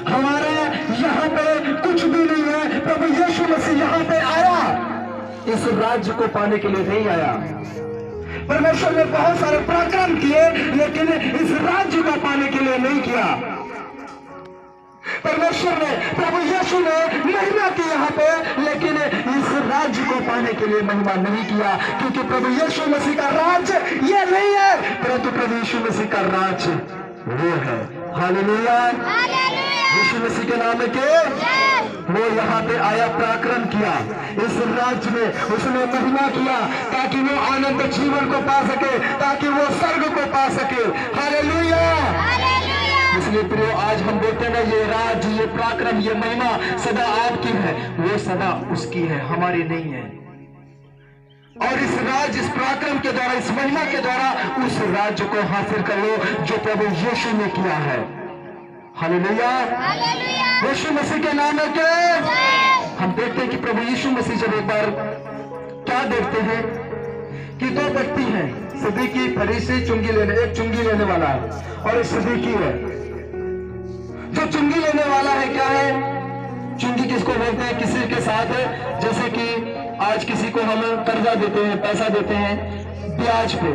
हमारे यहाँ पे कुछ भी नहीं है। प्रभु यीशु मसीह यहाँ पे आया, इस राज्य को पाने के लिए नहीं आया। परमेश्वर ने बहुत सारे पराक्रम किए लेकिन इस राज्य को पाने के लिए नहीं किया। परमेश्वर ने, प्रभु यीशु ने महिमा की यहाँ पे, लेकिन इस राज्य को पाने के लिए महिमा नहीं किया, क्योंकि प्रभु यीशु मसीह का राज्य ये नहीं है, परंतु प्रभु यीशु मसीह का राज्य वो है। हालेलुया। यीशु मसीह के नाम के वो यहाँ पे आया, पराक्रम किया इस राज्य में, उसने महिमा किया ताकि वो आनंद जीवन को पा सके, ताकि वो स्वर्ग को पा सके। हालेलुया। इसलिए प्रियो, आज हम बोलते हैं ना, ये राज, ये पराक्रम, ये महिमा सदा आपकी है। वो सदा उसकी है, हमारी नहीं है। और इस राज, इस पराक्रम के द्वारा, इस महिमा के द्वारा उस राज्य को हासिल कर लो जो प्रभु यीशु ने किया है। हालेलुया। यीशु मसीह के नाम में के हम देखते हैं कि प्रभु यीशु मसीह जब एक बार क्या देखते हैं कि दो व्यक्ति हैं, सदीकी फरीसी, चुंगी लेने, एक चुंगी लेने वाला है और एक सदीकी है। जो चुंगी लेने वाला है क्या है? चुंगी किसको बोलते हैं? किसी के साथ, जैसे कि आज किसी को हम कर्जा देते हैं, पैसा देते हैं ब्याज पे,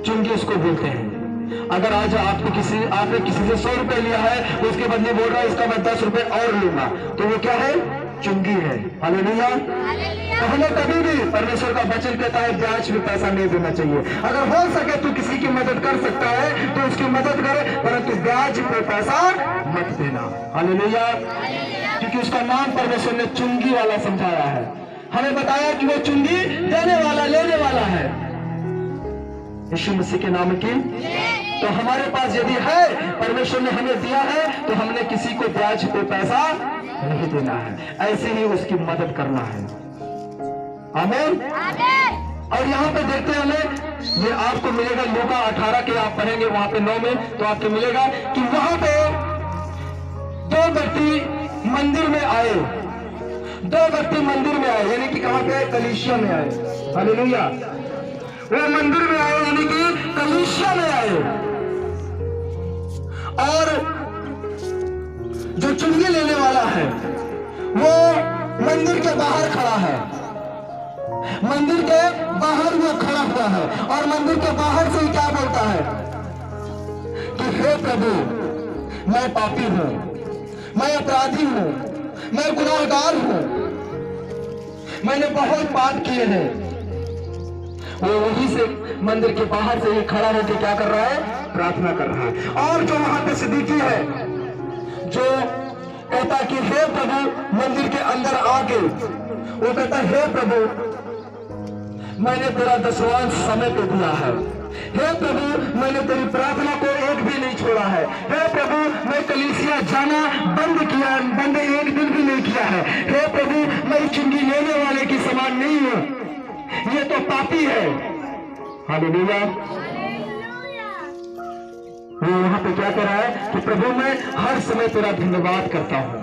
चुंगी उसको बोलते हैं। अगर आज आपने किसी से 100 रुपए लिया है, उसके बदले बोल रहा है इसका मैं 10 रुपए और लूंगा, तो वो क्या है? चुंगी है। हालेलुया। तो हमें कभी भी परमेश्वर का वचन कहता है ब्याज पे पैसा नहीं देना चाहिए। अगर हो सके तो किसी की मदद कर सकता है तो उसकी मदद करे, परंतु ब्याज पे पैसा मत देना। हालेलुया। क्योंकि उसका नाम परमेश्वर ने चुंगी वाला समझाया है। हमें बताया कि वो चुंगी देने वाला, लेने वाला है। यीशु मसीह के नाम की। तो हमारे पास यदि है, परमेश्वर ने हमें दिया है, तो हमने किसी को ब्याज पे पैसा नहीं देना है, ऐसे ही उसकी मदद करना है। आमीन। और यहाँ पे देखते हैं हमें, ये आपको मिलेगा लूका 18 के, आप पढ़ेंगे वहां पे 9 में, तो आपको मिलेगा कि वहां पे दो व्यक्ति मंदिर में आए। दो व्यक्ति मंदिर में आए, यानी कि कहां पे आए? कलीसिया में आए। हालेलुया। वो मंदिर में आए, यानी कि कलीसिया में आए। और जो चुंगी लेने वाला है वो मंदिर के बाहर खड़ा है। मंदिर के बाहर वो खड़ा हुआ है और मंदिर के बाहर से क्या बोलता है कि हे प्रभु, मैं पापी हूं, मैं अपराधी हूं, मैं गुनाहगार हूं, मैंने बहुत पाप किए हैं। वो वहीं से मंदिर के बाहर से ही खड़ा होकर क्या कर रहा है? प्रार्थना कर रहा है। और जो वहां पे सदीकी है, जो कहता कि हे प्रभु, मंदिर के अंदर आके वो कहता हे प्रभु, मैंने तेरा दशवांश समय पे दिया है। हे प्रभु, मैंने तेरी प्रार्थना को एक भी नहीं छोड़ा है। हे प्रभु, मैं कलीसिया जाना बंद एक दिन भी नहीं किया है। हे प्रभु, मैं चुंगी लेने वाले की समान नहीं हूं, ये तो पापी है। हालेलुया। वो वहां पे क्या कर रहा है कि प्रभु, मैं हर समय तेरा धन्यवाद करता हूं।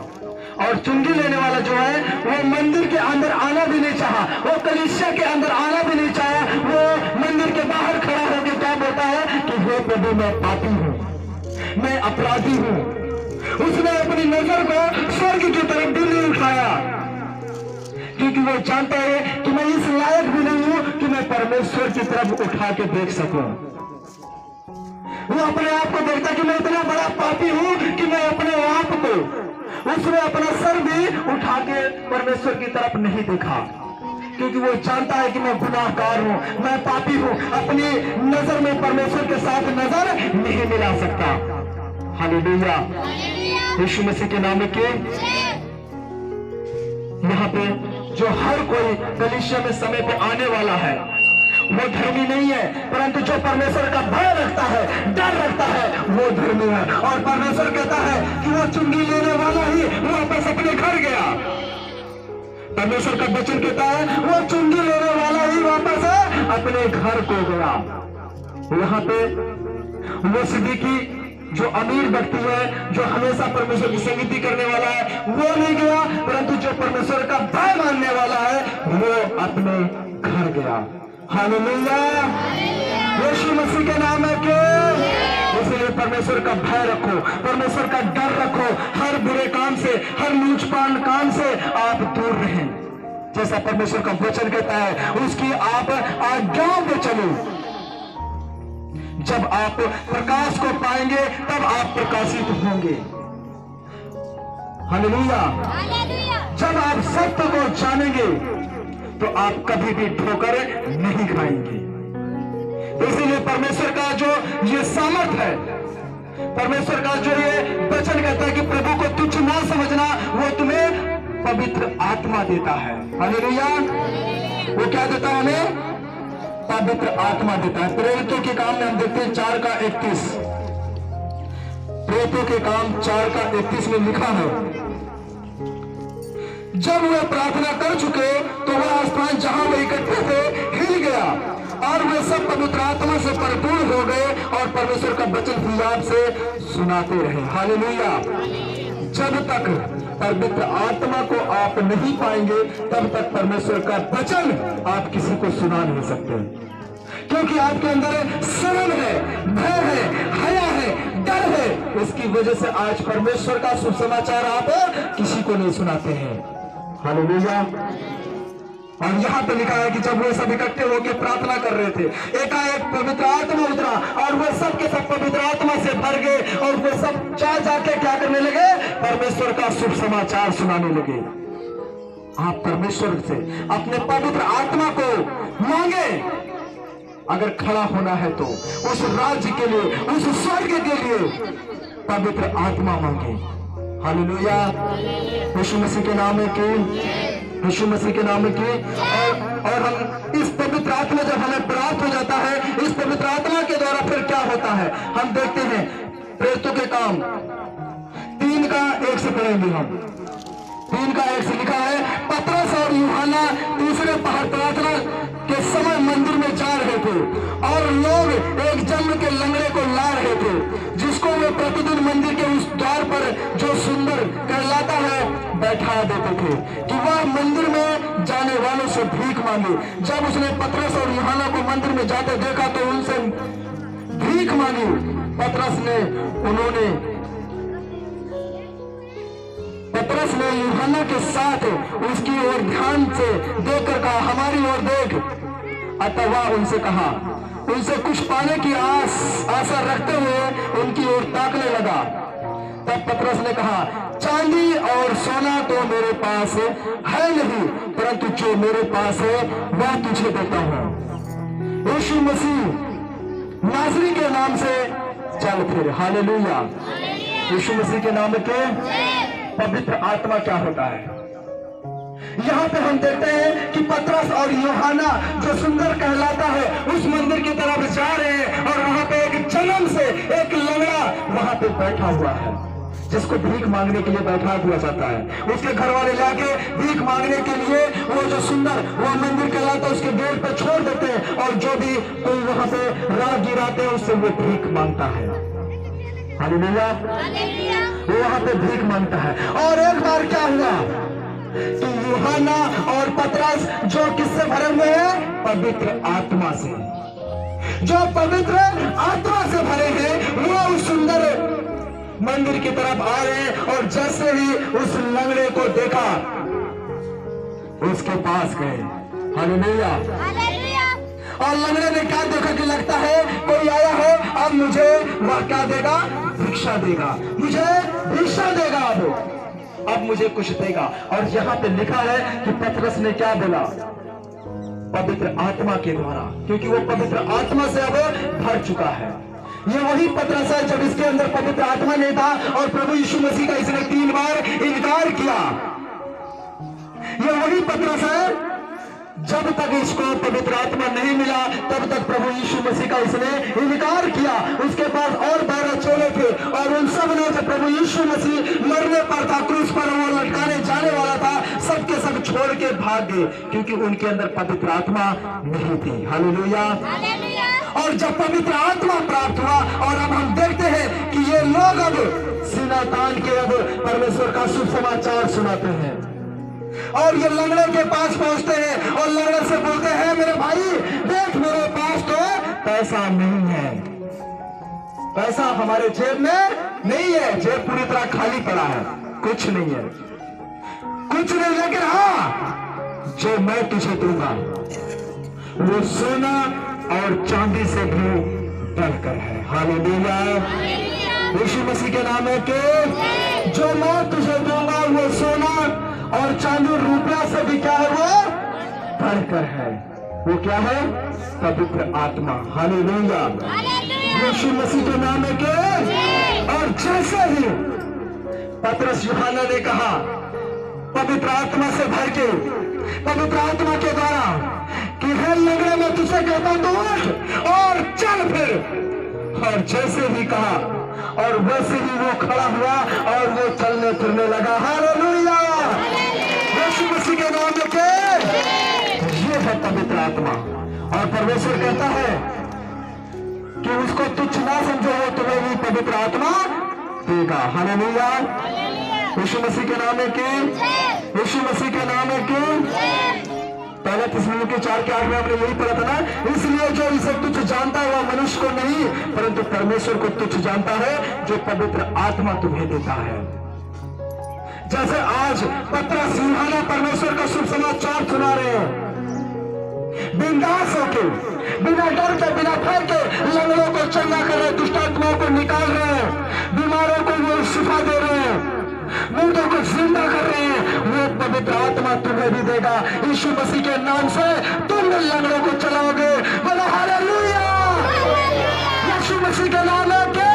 और चुंगी लेने वाला जो है वो मंदिर के अंदर आना भी नहीं चाहा, वो कलीसिया के अंदर आना भी नहीं चाहा, वो मंदिर मंदिर के बाहर खड़ा होकर क्या बोलता है कि हे प्रभु मैं पापी हूं, मैं अपराधी हूं। उसने अपनी नजर को स्वर्ग की तरफ भी नहीं उठाया, क्योंकि वो जानता है कि मैं इस लायक भी नहीं हूं कि मैं परमेश्वर की तरफ उठा के देख सकूं। वो अपने आप को देखता कि मैं इतना बड़ा पापी हूं कि मैं अपने आप को, उसने अपना सर भी उठा के परमेश्वर की तरफ नहीं देखा, क्योंकि वो जानता है कि मैं गुनाहगार हूं, मैं पापी हूं, अपनी नजर में परमेश्वर के साथ नजर नहीं मिला सकता। हालेलुया, यीशु मसीह के नाम के। यहाँ पे जो हर कोई कलीसिया में समय पे आने वाला है वो धर्मी नहीं है, परंतु जो परमेश्वर का भय रखता है, डर रखता है, वो धर्मी है। और परमेश्वर कहता है कि वो चुंगी लेने वाला ही वापस अपने घर गया। परमेश्वर का वचन कहता है वो चुंगी लेने वाला ही वापस अपने घर को गया। यहाँ पे वो सिद्दीकी जो अमीर व्यक्ति है, जो हमेशा परमेश्वर की संगति करने वाला है, वो नहीं गया, परंतु जो परमेश्वर का भय मानने वाला है वो अपने घर गया। हालेलुया, यीशु मसीह के नाम है के। इसलिए परमेश्वर का भय रखो, परमेश्वर का डर रखो, हर बुरे काम से, हर नीचपान काम से आप दूर रहें। जैसा परमेश्वर का वचन कहता है उसकी आप आज्ञाओं पे चलो। जब आप प्रकाश को पाएंगे तब आप प्रकाशित होंगे। हालेलुया, जब आप सत्य को जानेंगे तो आप कभी भी ठोकर नहीं खाएंगे। इसीलिए परमेश्वर का जो ये सामर्थ है, परमेश्वर का जो ये वचन कहता है कि प्रभु को तुच्छ ना समझना, वो तुम्हें पवित्र आत्मा देता है। हालेलुया, वो क्या देता है हमें? पवित्र आत्मा देता है। प्रेरितों के काम में हम देखते हैं 4:31, प्रेरितों के काम 4:31 में लिखा है, जब वे प्रार्थना कर चुके तो वह स्थान जहां वे इकट्ठे थे हिल गया और वे सब पवित्र आत्मा से परिपूर्ण हो गए और परमेश्वर का वचन हिजाब से सुनाते रहे। हालेलुया, जब तक पवित्र आत्मा को आप नहीं पाएंगे तब तक परमेश्वर का वचन आप किसी को सुना नहीं सकते, क्योंकि आपके अंदर शर्म है, भय है, हया है, डर है। इसकी वजह से आज परमेश्वर का शुभ समाचार आप किसी को नहीं सुनाते हैं। हालेलुया, और यहाँ पे लिखा है कि जब वो सब इकट्ठे होकर प्रार्थना कर रहे थे, एकाएक पवित्र आत्मा उतरा और वो सब के सब पवित्र आत्मा से भर गए और वो सब जाके क्या करने लगे? परमेश्वर का शुभ समाचार सुनाने लगे। आप परमेश्वर से अपने पवित्र आत्मा को मांगे। अगर खड़ा होना है तो उस राज्य के लिए, उस स्वर्ग के लिए पवित्र आत्मा मांगे। हालेलुया, यीशु मसीह के नाम की, यीशु मसीह के नाम की। और हम इस पवित्र आत्मा जब हमें प्राप्त हो जाता है, इस पवित्र आत्मा के द्वारा फिर क्या होता है हम देखते हैं। प्रेरितों के काम 3:1 से पढ़ेंगे हम। 3:1 से लिखा है, पतरस और यूहन्ना तीसरे पहर प्रार्थना के समय मंदिर में जा रहे थे और लोग एक जन्म के लंगड़े को ला रहे थे, जिसको वे प्रतिदिन मंदिर के उस द्वार पर जो सुंदर कहलाता है बैठा देते थे कि वह मंदिर में जाने वालों से भीख मांगे। जब उसने पतरस और यूहन्ना को मंदिर में जाते देखा तो उनसे भीख मांगी। पतरस ने यूहन्ना के साथ उसकी ओर ध्यान से देखकर कहा, हमारी ओर देख। अतः वह उनसे कहा, उनसे कुछ पाने की आशा रखते हुए उनकी ओर ताकने लगा। तब पतरस ने कहा, चांदी और सोना तो मेरे पास है नहीं, परंतु जो मेरे पास है वह तुझे देता हूं। यीशु मसीह नासरी के नाम से चल फिर। हालेलुया, यीशु मसीह के नाम के पवित्र आत्मा क्या होता है? यहाँ पे हम देखते हैं कि पतरस और यूहन्ना जो सुंदर कहलाता है उस मंदिर की तरफ जा रहे हैं और वहां पे एक जन्म से एक लंगड़ा वहां पे बैठा हुआ है, जिसको भीख मांगने के लिए बैठा हुआ जाता है। उसके घर वाले जाके भीख मांगने के लिए वो जो सुंदर वो मंदिर कहलाता है उसके गेट पे छोड़ देते हैं और जो भी कोई वहां पे राह गिराते हैं उससे वो भीख मांगता है। हालेलुया, वो वहां पे भीख मांगता है। और एक बार क्या हुआ कि यूहन्ना और पतरस जो किससे भरे हुए हैं? पवित्र आत्मा से। जो पवित्र आत्मा से भरे हैं वो उस सुंदर मंदिर की तरफ आ रहे हैं, और जैसे ही उस लंगड़े को देखा उसके पास गए। हालेलुया। और लंगड़े ने क्या देखा कि लगता है कोई आया है, अब मुझे वह क्या देगा, भिक्षा देगा, मुझे भिक्षा देगा, अब मुझे कुछ देगा। और यहाँ पे लिखा है कि पतरस ने क्या बोला, पवित्र आत्मा के द्वारा, क्योंकि वो पवित्र आत्मा से अब भर चुका है। ये वही पतरस है जब इसके अंदर पवित्र आत्मा नहीं था और प्रभु यीशु मसीह का इसने 3 बार इनकार किया। ये वही पतरस है जब तक इसको पवित्र आत्मा नहीं मिला तब तक प्रभु यीशु मसीह का इसने इनकार किया। उसके पास और 12 चेले थे और उन सब ने जब प्रभु यीशु मसीह मरने पर था, क्रूस पर वो लटकाने जाने वाला था, सबके सब छोड़ के भाग गए क्योंकि उनके अंदर पवित्र आत्मा नहीं थी। हालेलुया। और जब पवित्र आत्मा प्राप्त हुआ और अब हम देखते हैं कि ये लोग अब सीना तान के अब परमेश्वर का शुभ समाचार सुनाते हैं। और ये लंगड़े के पास पहुंचते हैं और लंगड़े से बोलते हैं, मेरे भाई देख, मेरे पास तो पैसा नहीं है, पैसा हमारे जेब में नहीं है, जेब पूरी तरह खाली पड़ा है, कुछ नहीं है, कुछ नहीं, लेकिन हाँ जो मैं तुझे दूंगा वो सोना और चांदी से भी बढ़कर है। हालेलुया। यीशु मसीह के नाम है कि जो मैं तुझे दूंगा वो सोना और चांदी रुपया से भी क्या है, वो बढ़कर है। वो क्या है, पवित्र आत्मा। हालेलुया। यीशु मसीह के नाम है कि और जैसे ही पतरस यूहन्ना ने कहा पवित्र आत्मा से भर के, पवित्र आत्मा के द्वारा कि हे लंगड़े, मैं तुझे कहता तू उठ और चल फिर, और जैसे ही कहा और वैसे ही वो खड़ा हुआ और वो चलने फिरने लगा। हालेलुया। यीशु मसीह के नाम में के ये है पवित्र आत्मा। और परमेश्वर कहता है कि उसको तुच्छ ना समझो, वो तुम्हें भी पवित्र आत्मा देगा। हालेलुया। यीशु मसीह के नाम में के, यीशु मसीह के नाम में के पहले थिस्सलुनीके 4:8 में हमने यही पढ़ा था ना, इसलिए जो इसे तुच्छ जानता है वह मनुष्य को नहीं परंतु परमेश्वर को तुच्छ जानता है जो पवित्र आत्मा तुम्हें देता है। जैसे आज पतरस यूहन्ना परमेश्वर का शुभ समाचार सुना रहे हैं, बिंदास होके, बिना डर के, बिना भय के लंगड़ों को चंगा कर रहे, दुष्ट आत्माओं को निकाल रहे हैं, बीमारों को वो शिफा दे रहे हैं, मुर्दों को जिंदा कर रहे हैं। वो पवित्र आत्मा तुम्हें भी देगा। यीशु मसीह के नाम से तुम लंगड़ों को चलाओगे। बोलो हालेलुया। यीशु मसीह के नाम है के,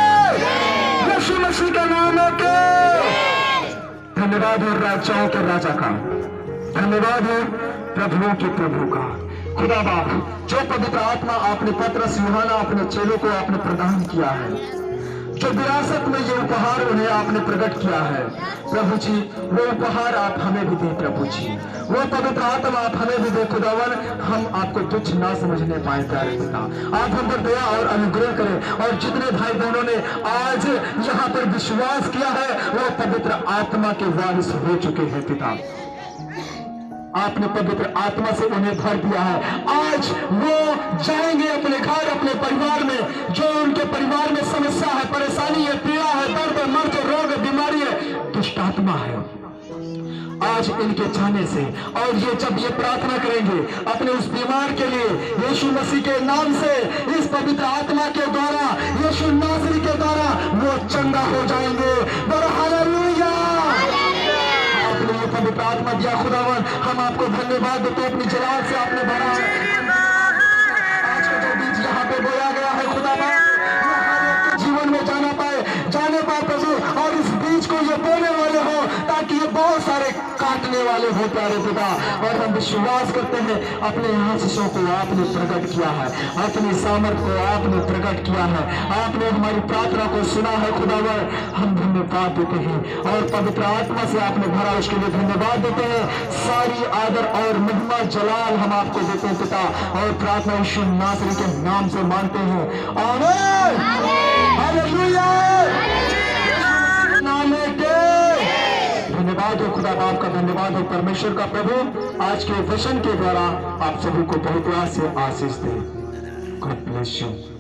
यीशु मसीह के नाम है के। धन्यवाद हो राजाओं के राजा का, धन्यवाद हो प्रभुओं के प्रभु का। खुदा बाप, जो पवित्र आत्मा आपने पतरस यूहन्ना अपने चेलों को आपने प्रदान किया है, जो विरासत में ये उपहार उन्हें आपने प्रकट किया है, प्रभु जी वो उपहार आप हमें भी दें। प्रभु जी वो पवित्र आत्मा आप हमें भी दें। खुदावन, हम आपको तुच्छ ना समझने पाए प्यारे पिता, आप हम पर दया और अनुग्रह करें। और जितने भाई बहनों ने आज यहाँ पर विश्वास किया है वो पवित्र आत्मा के वारिस हो चुके हैं पिता। आपने पवित्र आत्मा से उन्हें भर दिया है। आज वो जाएंगे अपने घर, अपने परिवार में, जो उनके परिवार में समस्या है, परेशानी है, पीड़ा है, दर्द है, मर्द, रोग, बीमारी है, दुष्ट आत्मा है, आज इनके जाने से, और ये जब ये प्रार्थना करेंगे अपने उस बीमार के लिए यीशु मसीह के नाम से, इस पवित्र आत्मा के द्वारा, यीशु नासरी के द्वारा वो चंगा हो जाएंगे। बोलो हालेलुया। आपने ये पवित्र आत्मा दिया खुदावन, हम आपको धन्यवाद देते, अपनी जलाल से आपने भरा आज का जो बीज यहाँ पे बोया गया है खुदावन, जीवन में जाने पाए प्रभु, और इस बीज को ये बोने वाले हो ताकि ये बहुत सारे काटने वाले हो प्यारे पिता। और हम विश्वास करते हैं अपने आशीषों को आपने प्रकट किया है, अपनी सामर्थ को आपने प्रकट किया है, आपने हमारी प्रार्थना को सुना है खुदावर, हम धन्यवाद देते हैं। और पवित्र आत्मा से आपने भरा, उसके लिए धन्यवाद देते हैं। सारी आदर और महिमा जलाल हम आपको देते हैं पिता, और प्रार्थना यीशु नासरी के नाम से मांगते हैं, आमीन। हालेलुया। धन्यवाद हो खुदा बाप का, धन्यवाद हो परमेश्वर का। प्रभु आज के वचन के द्वारा आप सभी को बहुत से आशीष दे। God bless. Bless you.